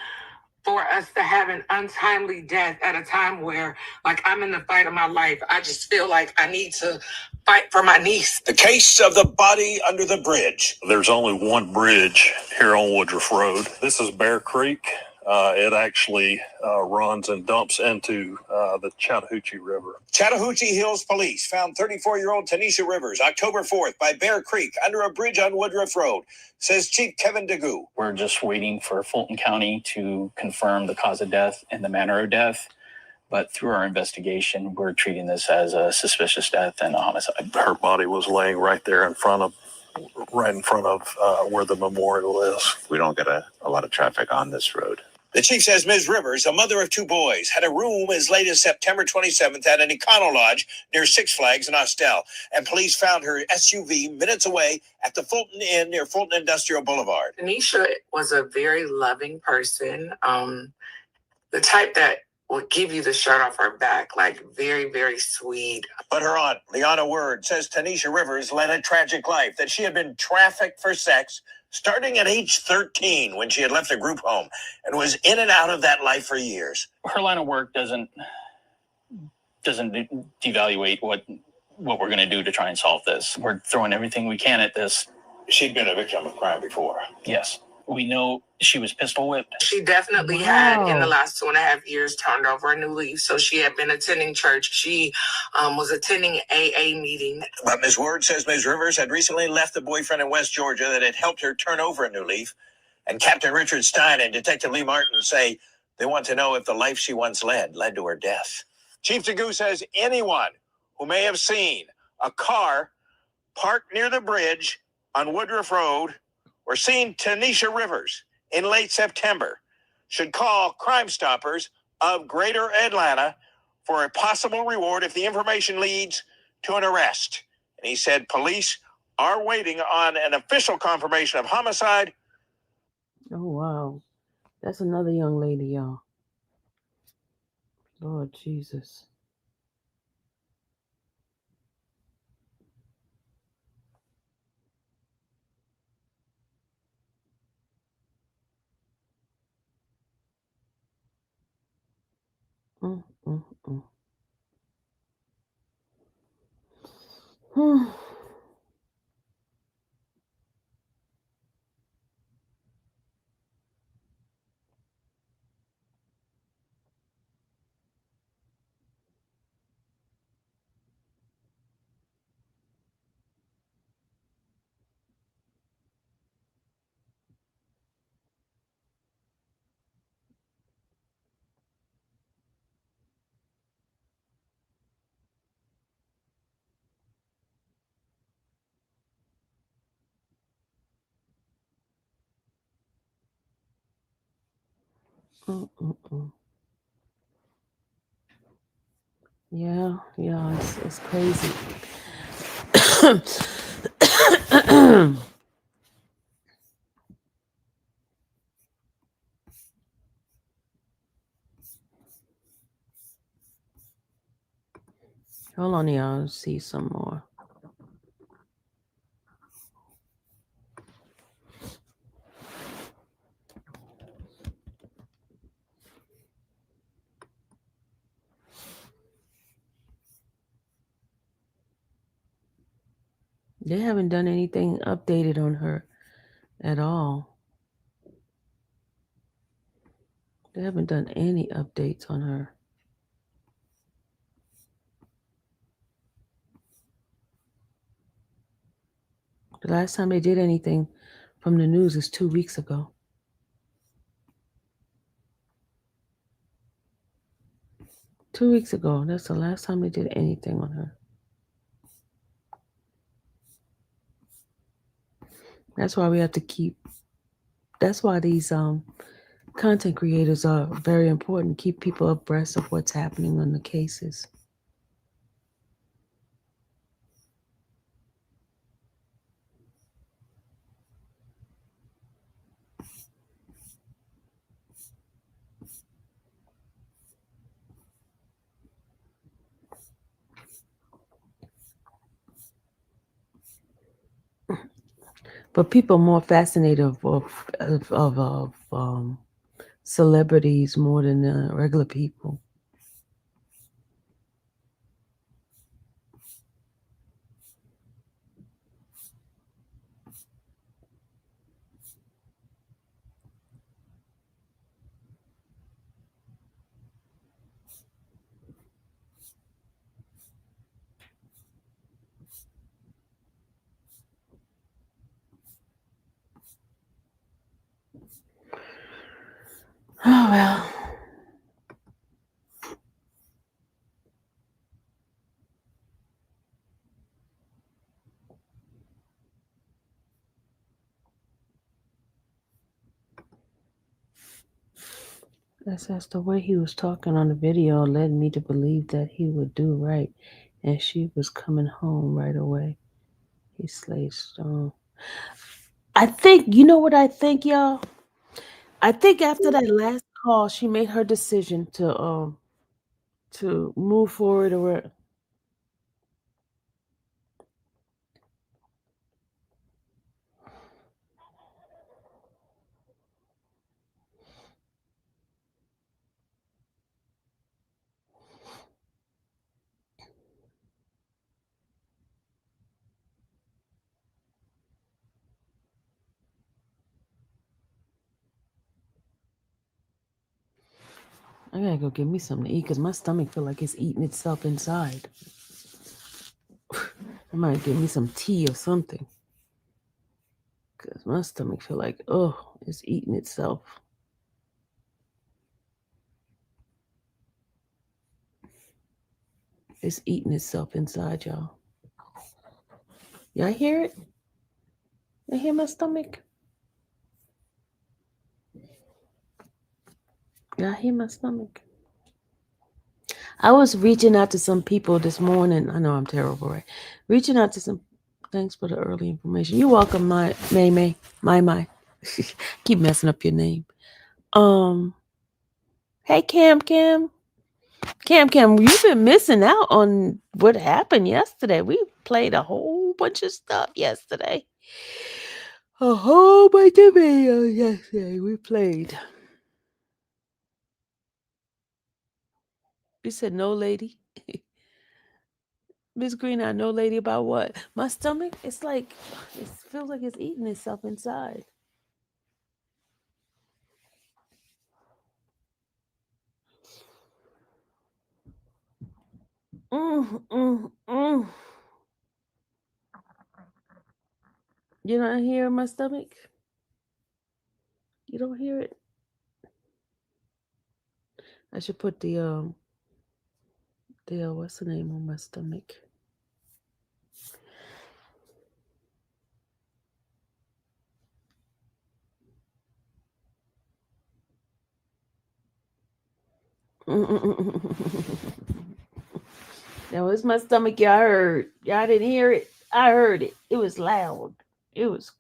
for us to have an untimely death at a time where, like, I'm in the fight of my life, I just feel like I need to fight for my niece. The case of the body under the bridge. There's only one bridge here on Woodruff Road. This is Bear Creek. It actually runs and dumps into the Chattahoochee River. Chattahoochee Hills Police found 34-year-old Tanisha Rivers October 4th by Bear Creek under a bridge on Woodruff Road, says Chief Kevin DeGoo. We're just waiting for Fulton County to confirm the cause of death and the manner of death. But through our investigation, we're treating this as a suspicious death and a homicide. Her body was laying right there in front of where the memorial is. We don't get a lot of traffic on this road. The chief says Ms. Rivers, a mother of 2 boys, had a room as late as September 27th at an Econo Lodge near Six Flags in Austell, and police found her SUV minutes away at the Fulton Inn near Fulton Industrial Boulevard. Tanisha was a very loving person, the type that would give you the shirt off her back, like very, very sweet. But her aunt, Liana Word, says Tanisha Rivers led a tragic life, that she had been trafficked for sex starting at age 13 when she had left a group home and was in and out of that life for years. Her line of work doesn't devaluate what we're going to do to try and solve this. We're throwing everything we can at this. She'd been a victim of crime before. Yes. We know she was pistol whipped. She definitely had, in the last 2.5 years, turned over a new leaf. So she had been attending church. She was attending AA meeting. But Ms. Ward says Ms. Rivers had recently left the boyfriend in West Georgia that had helped her turn over a new leaf. And Captain Richard Stein and Detective Lee Martin say they want to know if the life she once led to her death. Chief DeGoo says anyone who may have seen a car parked near the bridge on Woodruff Road or seen Tanisha Rivers in late September should call Crime Stoppers of Greater Atlanta for a possible reward if the information leads to an arrest. And he said police are waiting on an official confirmation of homicide. Oh, wow. That's another young lady, y'all. Lord Jesus. Mm, mm, mm. Yeah, it's crazy. Hold on, y'all. Let's see some more. They haven't done anything updated on her at all. They haven't done any updates on her. The last time they did anything from the news is 2 weeks ago. 2 weeks ago. That's the last time they did anything on her. That's why we have to keep. That's why these content creators are very important. Keep people abreast of what's happening on the cases. But people are more fascinated of celebrities more than regular people. Oh well. That's the way he was talking on the video led me to believe that he would do right, and she was coming home right away. He slayed strong. I think, you know what I think, y'all? I think after that last call, she made her decision to move forward or I gotta go get me something to eat because my stomach feel like it's eating itself inside. I might get me some tea or something because my stomach feel like, oh, it's eating itself. It's eating itself inside, y'all. Y'all hear it? You hear my stomach? Y'all hear my stomach? I was reaching out to some people this morning. I know I'm terrible, right? Reaching out to some. Thanks for the early information. You're welcome, my May. Keep messing up your name. Hey Cam, you've been missing out on what happened yesterday. We played a whole bunch of stuff yesterday. A whole bunch of videos yesterday we played. You said no, lady. Miss Green, I know, lady, about what? My stomach, it's like, it feels like it's eating itself inside. Mm. You don't hear my stomach? You don't hear it? I should put the what's the name on my stomach? That was my stomach. Y'all heard. Y'all didn't hear it. I heard it. It was loud. It was.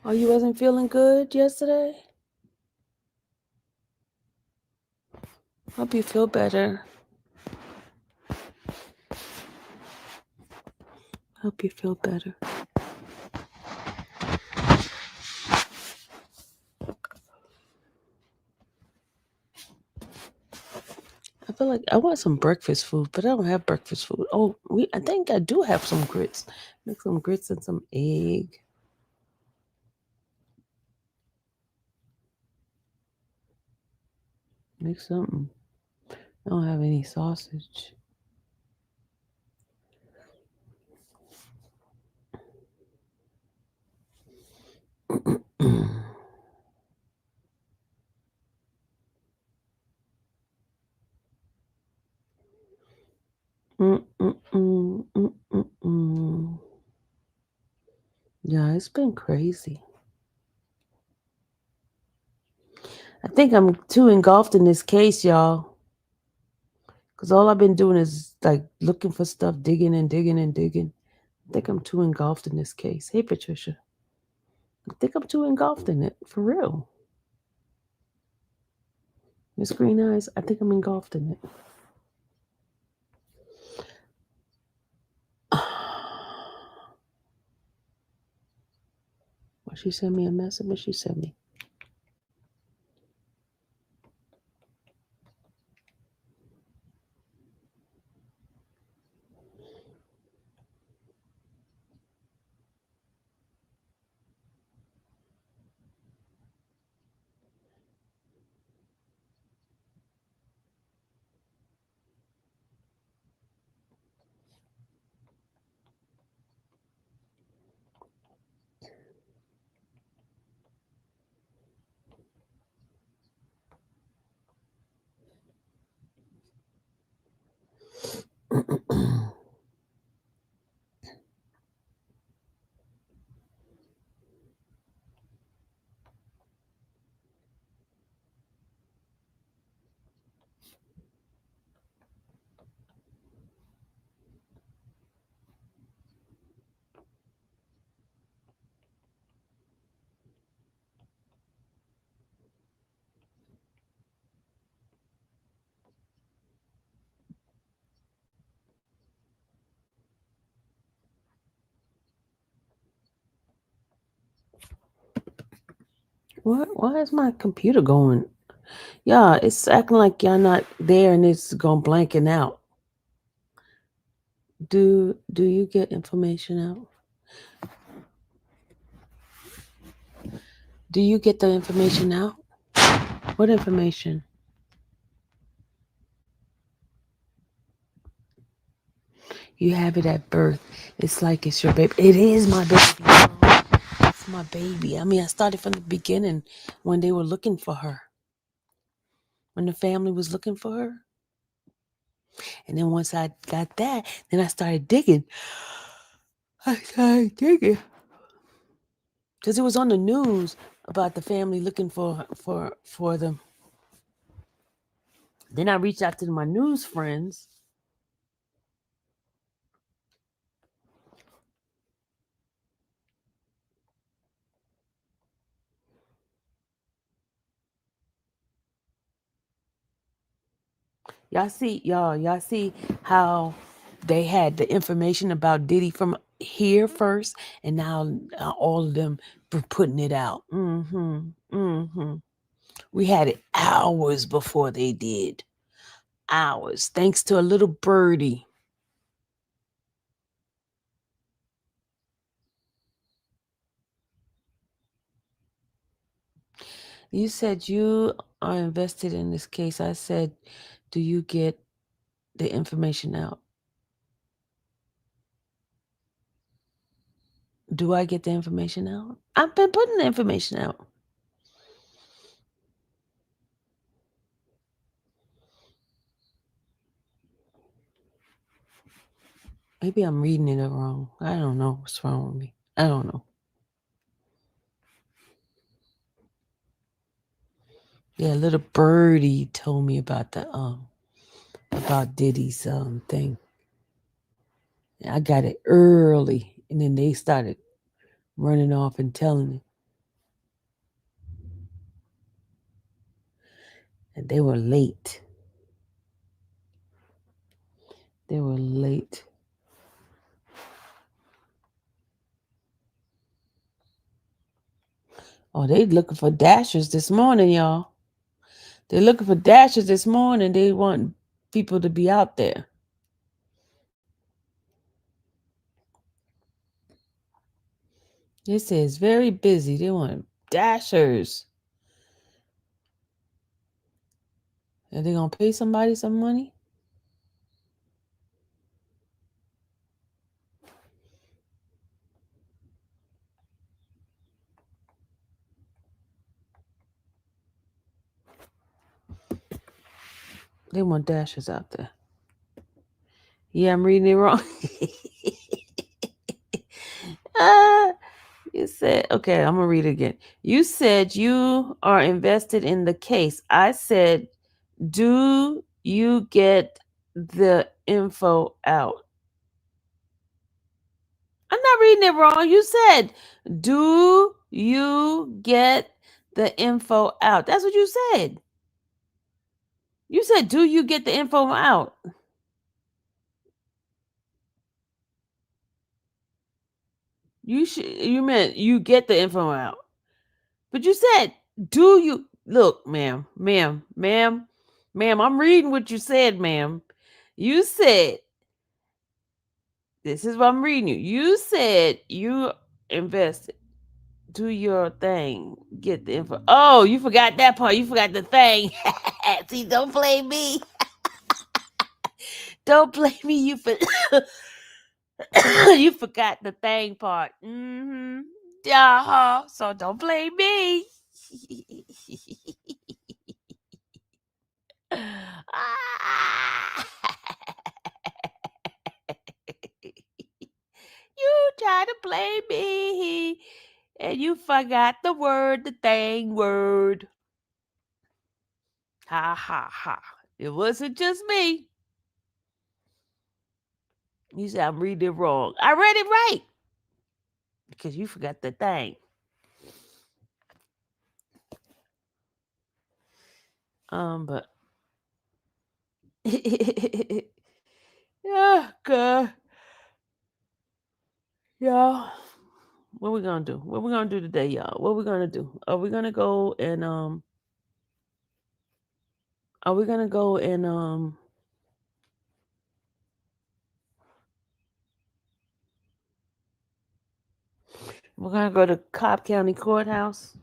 Oh, you wasn't feeling good yesterday? Hope you feel better. Hope you feel better. I feel like I want some breakfast food, but I don't have breakfast food. Oh, I think I do have some grits. Make some grits and some egg. Make something. I don't have any sausage. Yeah, it's been crazy. I think I'm too engulfed in this case, y'all. Because all I've been doing is like looking for stuff, digging and digging and digging. I think I'm too engulfed in this case. Hey, Patricia. I think I'm too engulfed in it, for real. Miss Green Eyes, I think I'm engulfed in it. Well, she sent me a message. What she sent me? What? Why is my computer going? Yeah, it's acting like y'all not there and it's going blanking out. Do you get information out? Do you get the information out? What information? You have it at birth. It's like it's your baby. It is my baby. It's my baby. I mean, I started from the beginning when they were looking for her. When the family was looking for her. And then once I got that, then I started digging. Because it was on the news about the family looking for them. Then I reached out to my news friends. Y'all see how they had the information about Diddy from here first, and now all of them putting it out. We had it hours before they did. Hours, thanks to a little birdie. You said you are invested in this case. I said, do you get the information out? Do I get the information out? I've been putting the information out. Maybe I'm reading it wrong. I don't know what's wrong with me. I don't know. Yeah, little birdie told me about the about Diddy's thing. I got it early, and then they started running off and telling it. And they were late. They were late. Oh, they looking for dashers this morning, y'all. They're looking for dashers this morning. They want people to be out there. It says very busy. They want dashers. Are they gonna pay somebody some money? They want dashers out there. Yeah, I'm reading it wrong. You said, okay, I'm gonna read it again. You said you are invested in the case. I said, do you get the info out? I'm not reading it wrong. You said, do you get the info out? That's what you said. You said, do you get the info out? You meant you get the info out. But you said, do you look, ma'am, I'm reading what you said, ma'am. You said, this is what I'm reading you. You said you invested. Do your thing. Get the info. Oh, you forgot that part. You forgot the thing. See, don't blame me. Don't blame me. You you forgot the thing part. Mm-hmm. So don't blame me. You try to blame me. And you forgot the word, the thing word. Ha ha ha. It wasn't just me. You said I'm reading it wrong. I read it right. Because you forgot the thing. But yeah, good. Y'all. What we gonna do? What we gonna do today, y'all? What we gonna do? Are we gonna go and Are we gonna go and we're gonna go to Cobb County Courthouse?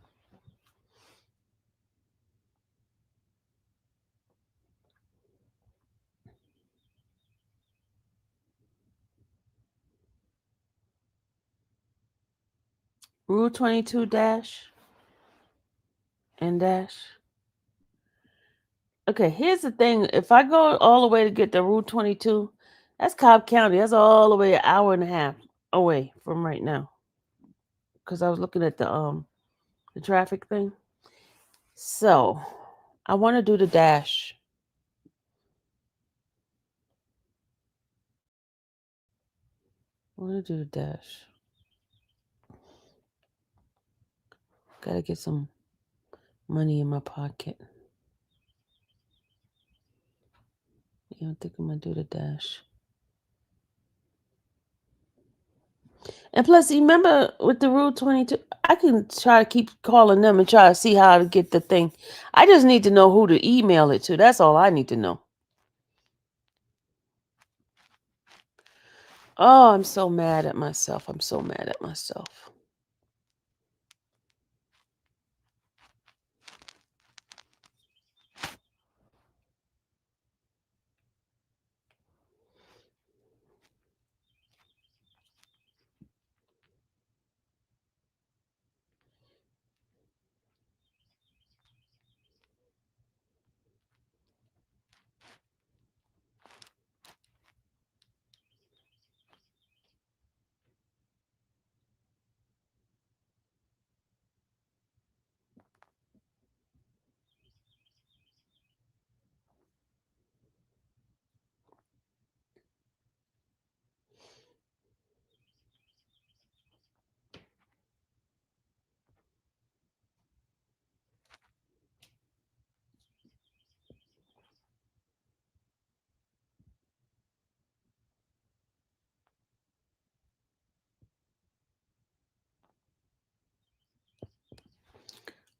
Rule 22 dash and dash. Okay, here's the thing. If I go all the way to get to Rule 22, that's Cobb County. That's all the way an hour and a half away from right now. Because I was looking at the traffic thing. So I want to do the dash. I want to do the dash. Gotta get some money in my pocket. Yeah, I think I'm gonna do the dash. And plus, remember with the Rule 22, I can try to keep calling them and try to see how to get the thing. I just need to know who to email it to. That's all I need to know. Oh, I'm so mad at myself. I'm so mad at myself.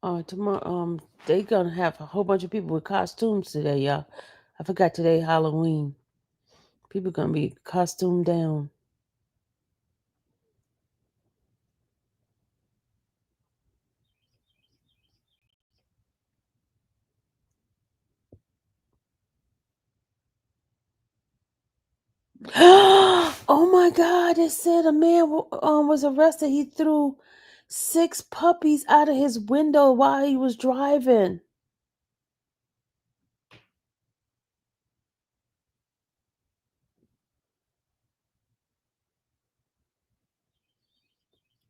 Tomorrow, they gonna have a whole bunch of people with costumes today, y'all. I forgot today Halloween. People gonna be costumed down. Oh my God! It said a man was arrested. He threw 6 puppies out of his window while he was driving.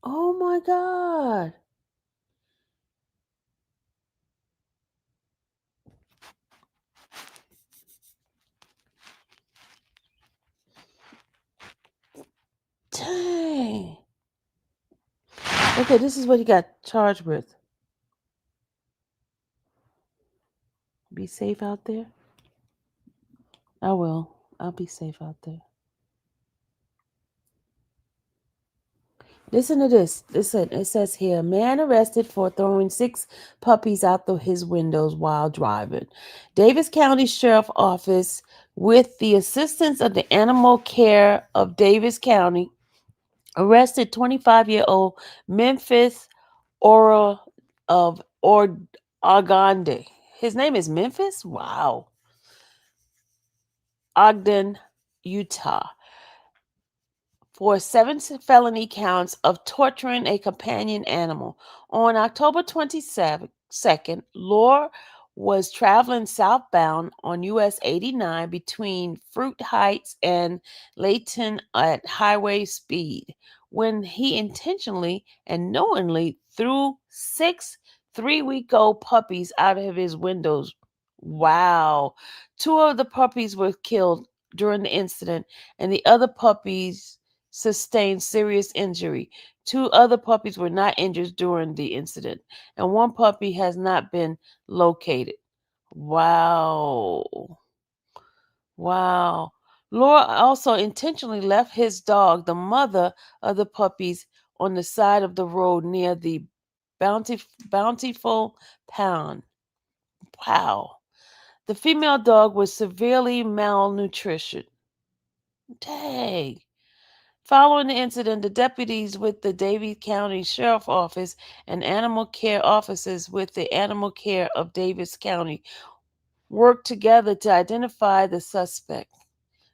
Oh my God! Dang. Okay, this is what he got charged with. Be safe out there. I will. I'll be safe out there. Listen to this. Listen, it says here, man arrested for throwing 6 puppies out his windows while driving. Davis County Sheriff Office, with the assistance of the Animal Care of Davis County, arrested 25-year-old Memphis Ora of Ogden. His name is Memphis? Wow. Ogden, Utah, for 7 felony counts of torturing a companion animal. On October 22nd, Lore was traveling southbound on US 89 between Fruit Heights and Layton at highway speed when he intentionally and knowingly threw 6 3-week-old puppies out of his windows. Wow. 2 of the puppies were killed during the incident, and the other puppies sustained serious injury. 2 other puppies were not injured during the incident, and 1 puppy has not been located. Wow. Wow. Laura also intentionally left his dog, the mother of the puppies, on the side of the road near the Bountiful Pound. Wow. The female dog was severely malnutrition. Dang. Following the incident, the deputies with the Davis County Sheriff Office and animal care officers with the Animal Care of Davis County worked together to identify the suspect.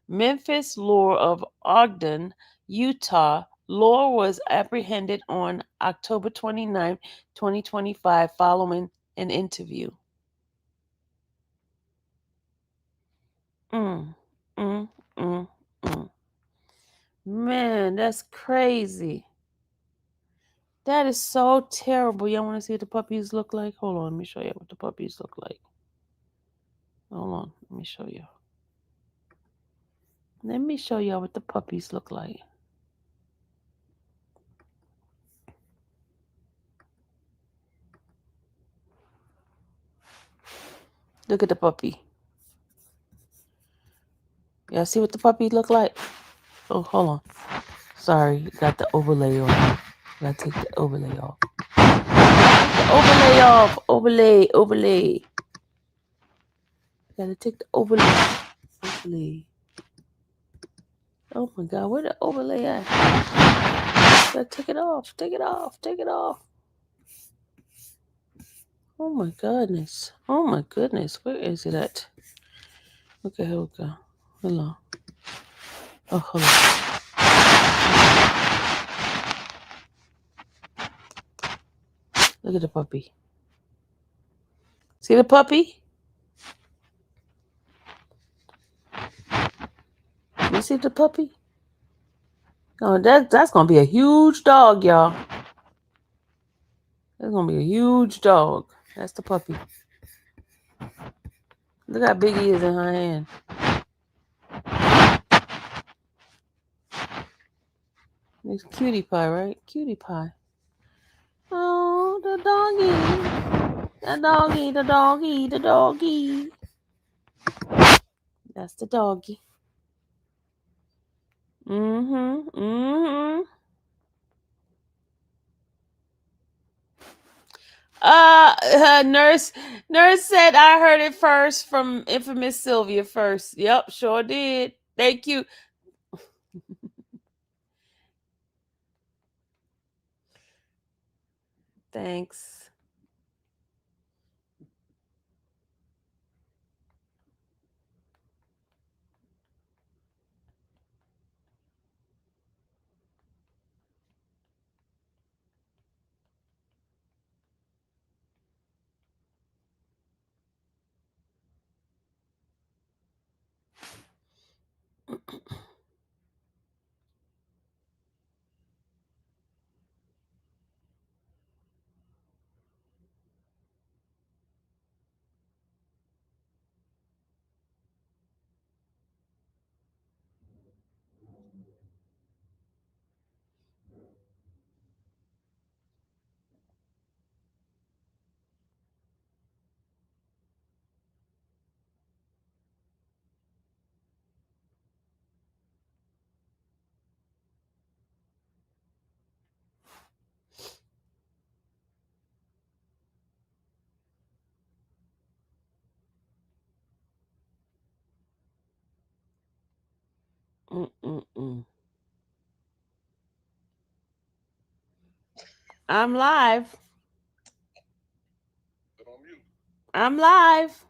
Memphis Lore of Ogden, Utah. Lore was apprehended on October 29, 2025, following an interview. Mm, mm, mm, mm. Man, that's crazy. That is so terrible. Y'all want to see what the puppies look like? Hold on, let me show you what the puppies look like. Hold on, let me show you. Let me show y'all what the puppies look like. Look at the puppy. Y'all see what the puppy look like? Oh, hold on. Sorry, got the overlay on. Gotta take the overlay off. Overlay off. Overlay. Gotta take the overlay. Oh my God, where the overlay at? Gotta take it off. Take it off. Oh my goodness. Where is it at? Okay, here we go. Hold on. Oh, hold on. Look at the puppy. See the puppy? You see the puppy? Oh, that's gonna be a huge dog, y'all. That's gonna be a huge dog. That's the puppy. Look how big he is in her hand. It's Cutie Pie, right? Cutie Pie. Oh, the doggy. The doggy. That's the doggy. Nurse said I heard it first from infamous Sylvia first. Yep, sure did. Thank you. Thanks. I'm live. I'm live.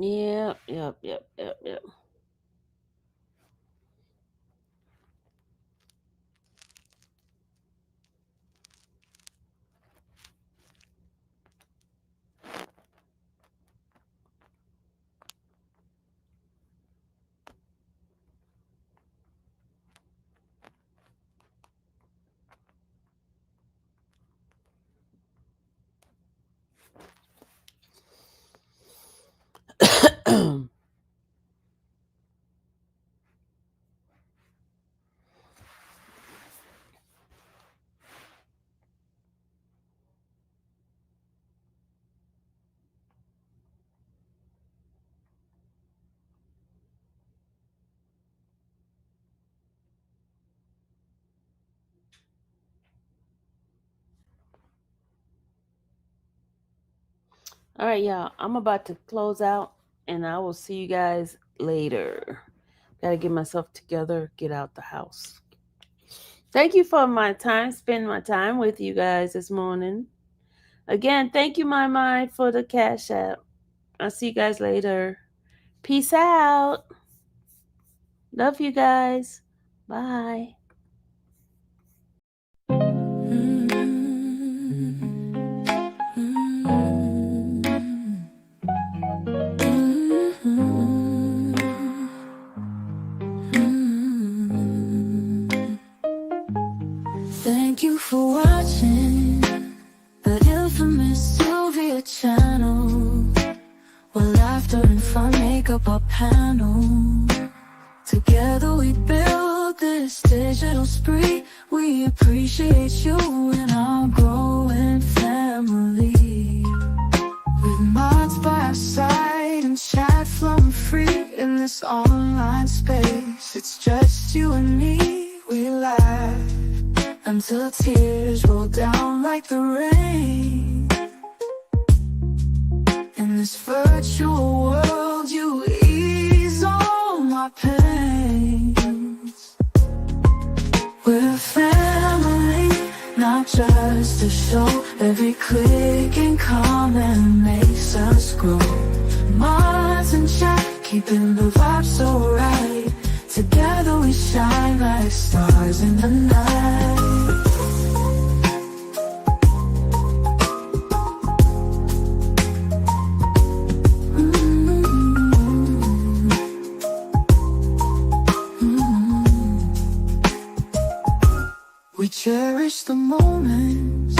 Yep. All right, y'all. I'm about to close out, and I will see you guys later. Gotta get myself together, get out the house. Thank you for my time, spending my time with you guys this morning. Again, thank you, my mind, for the Cash App. I'll see you guys later. Peace out. Love you guys. Bye. Thank you for watching the infamous Sylvia channel, where laughter and fun make up our panel. Together we build this digital spree. We appreciate you and our growing family. With mods by our side and chat flowing free in this online space. It's just you and me, we laugh until tears roll down like the rain. In this virtual world, you ease all my pains. We're a family, not just a show. Every click and comment makes us grow. Mods and chat, keeping the vibe so right. Together we shine like stars in the night. We cherish the moments,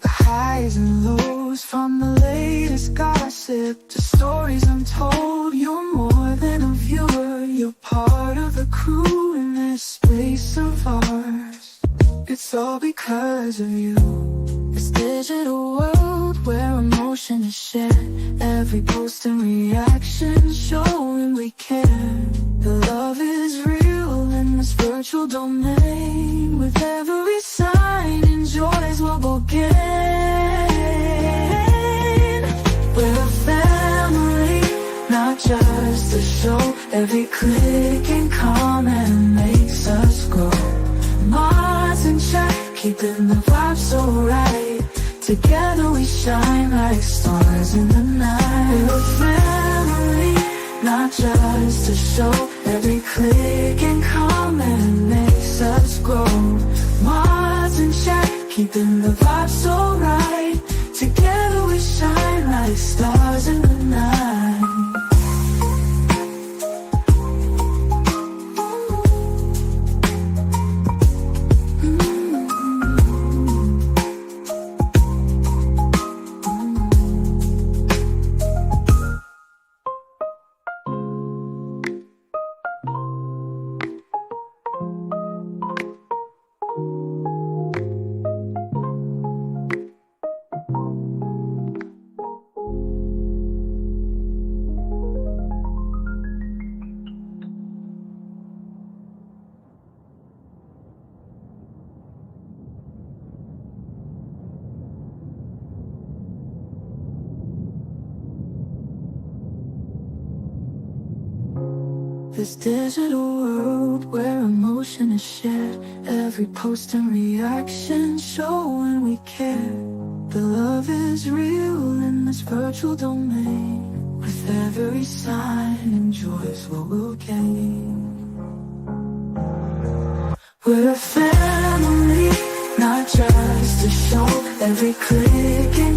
the highs and lows, from the latest gossip to stories untold. You're more than a viewer, you're part of the crew in this space of ours. It's all because of you. This digital world where emotion is shared, every post and reaction showing we care. The love is real in this virtual domain. With every sign, enjoys what we'll gain. We're a family, not just a show. Every click and comment makes us grow. Mars in check, keeping the vibe so right. Together we shine like stars in the night. We're a family, not just a show. Every click and comment makes us grow. Mars in check, keeping the vibe so right. Together we shine like stars in the night. This digital world where emotion is shared, every post and reaction showing we care. The love is real in this virtual domain. With every sign, enjoys what we'll gain. We're a family, not just a show. Every click and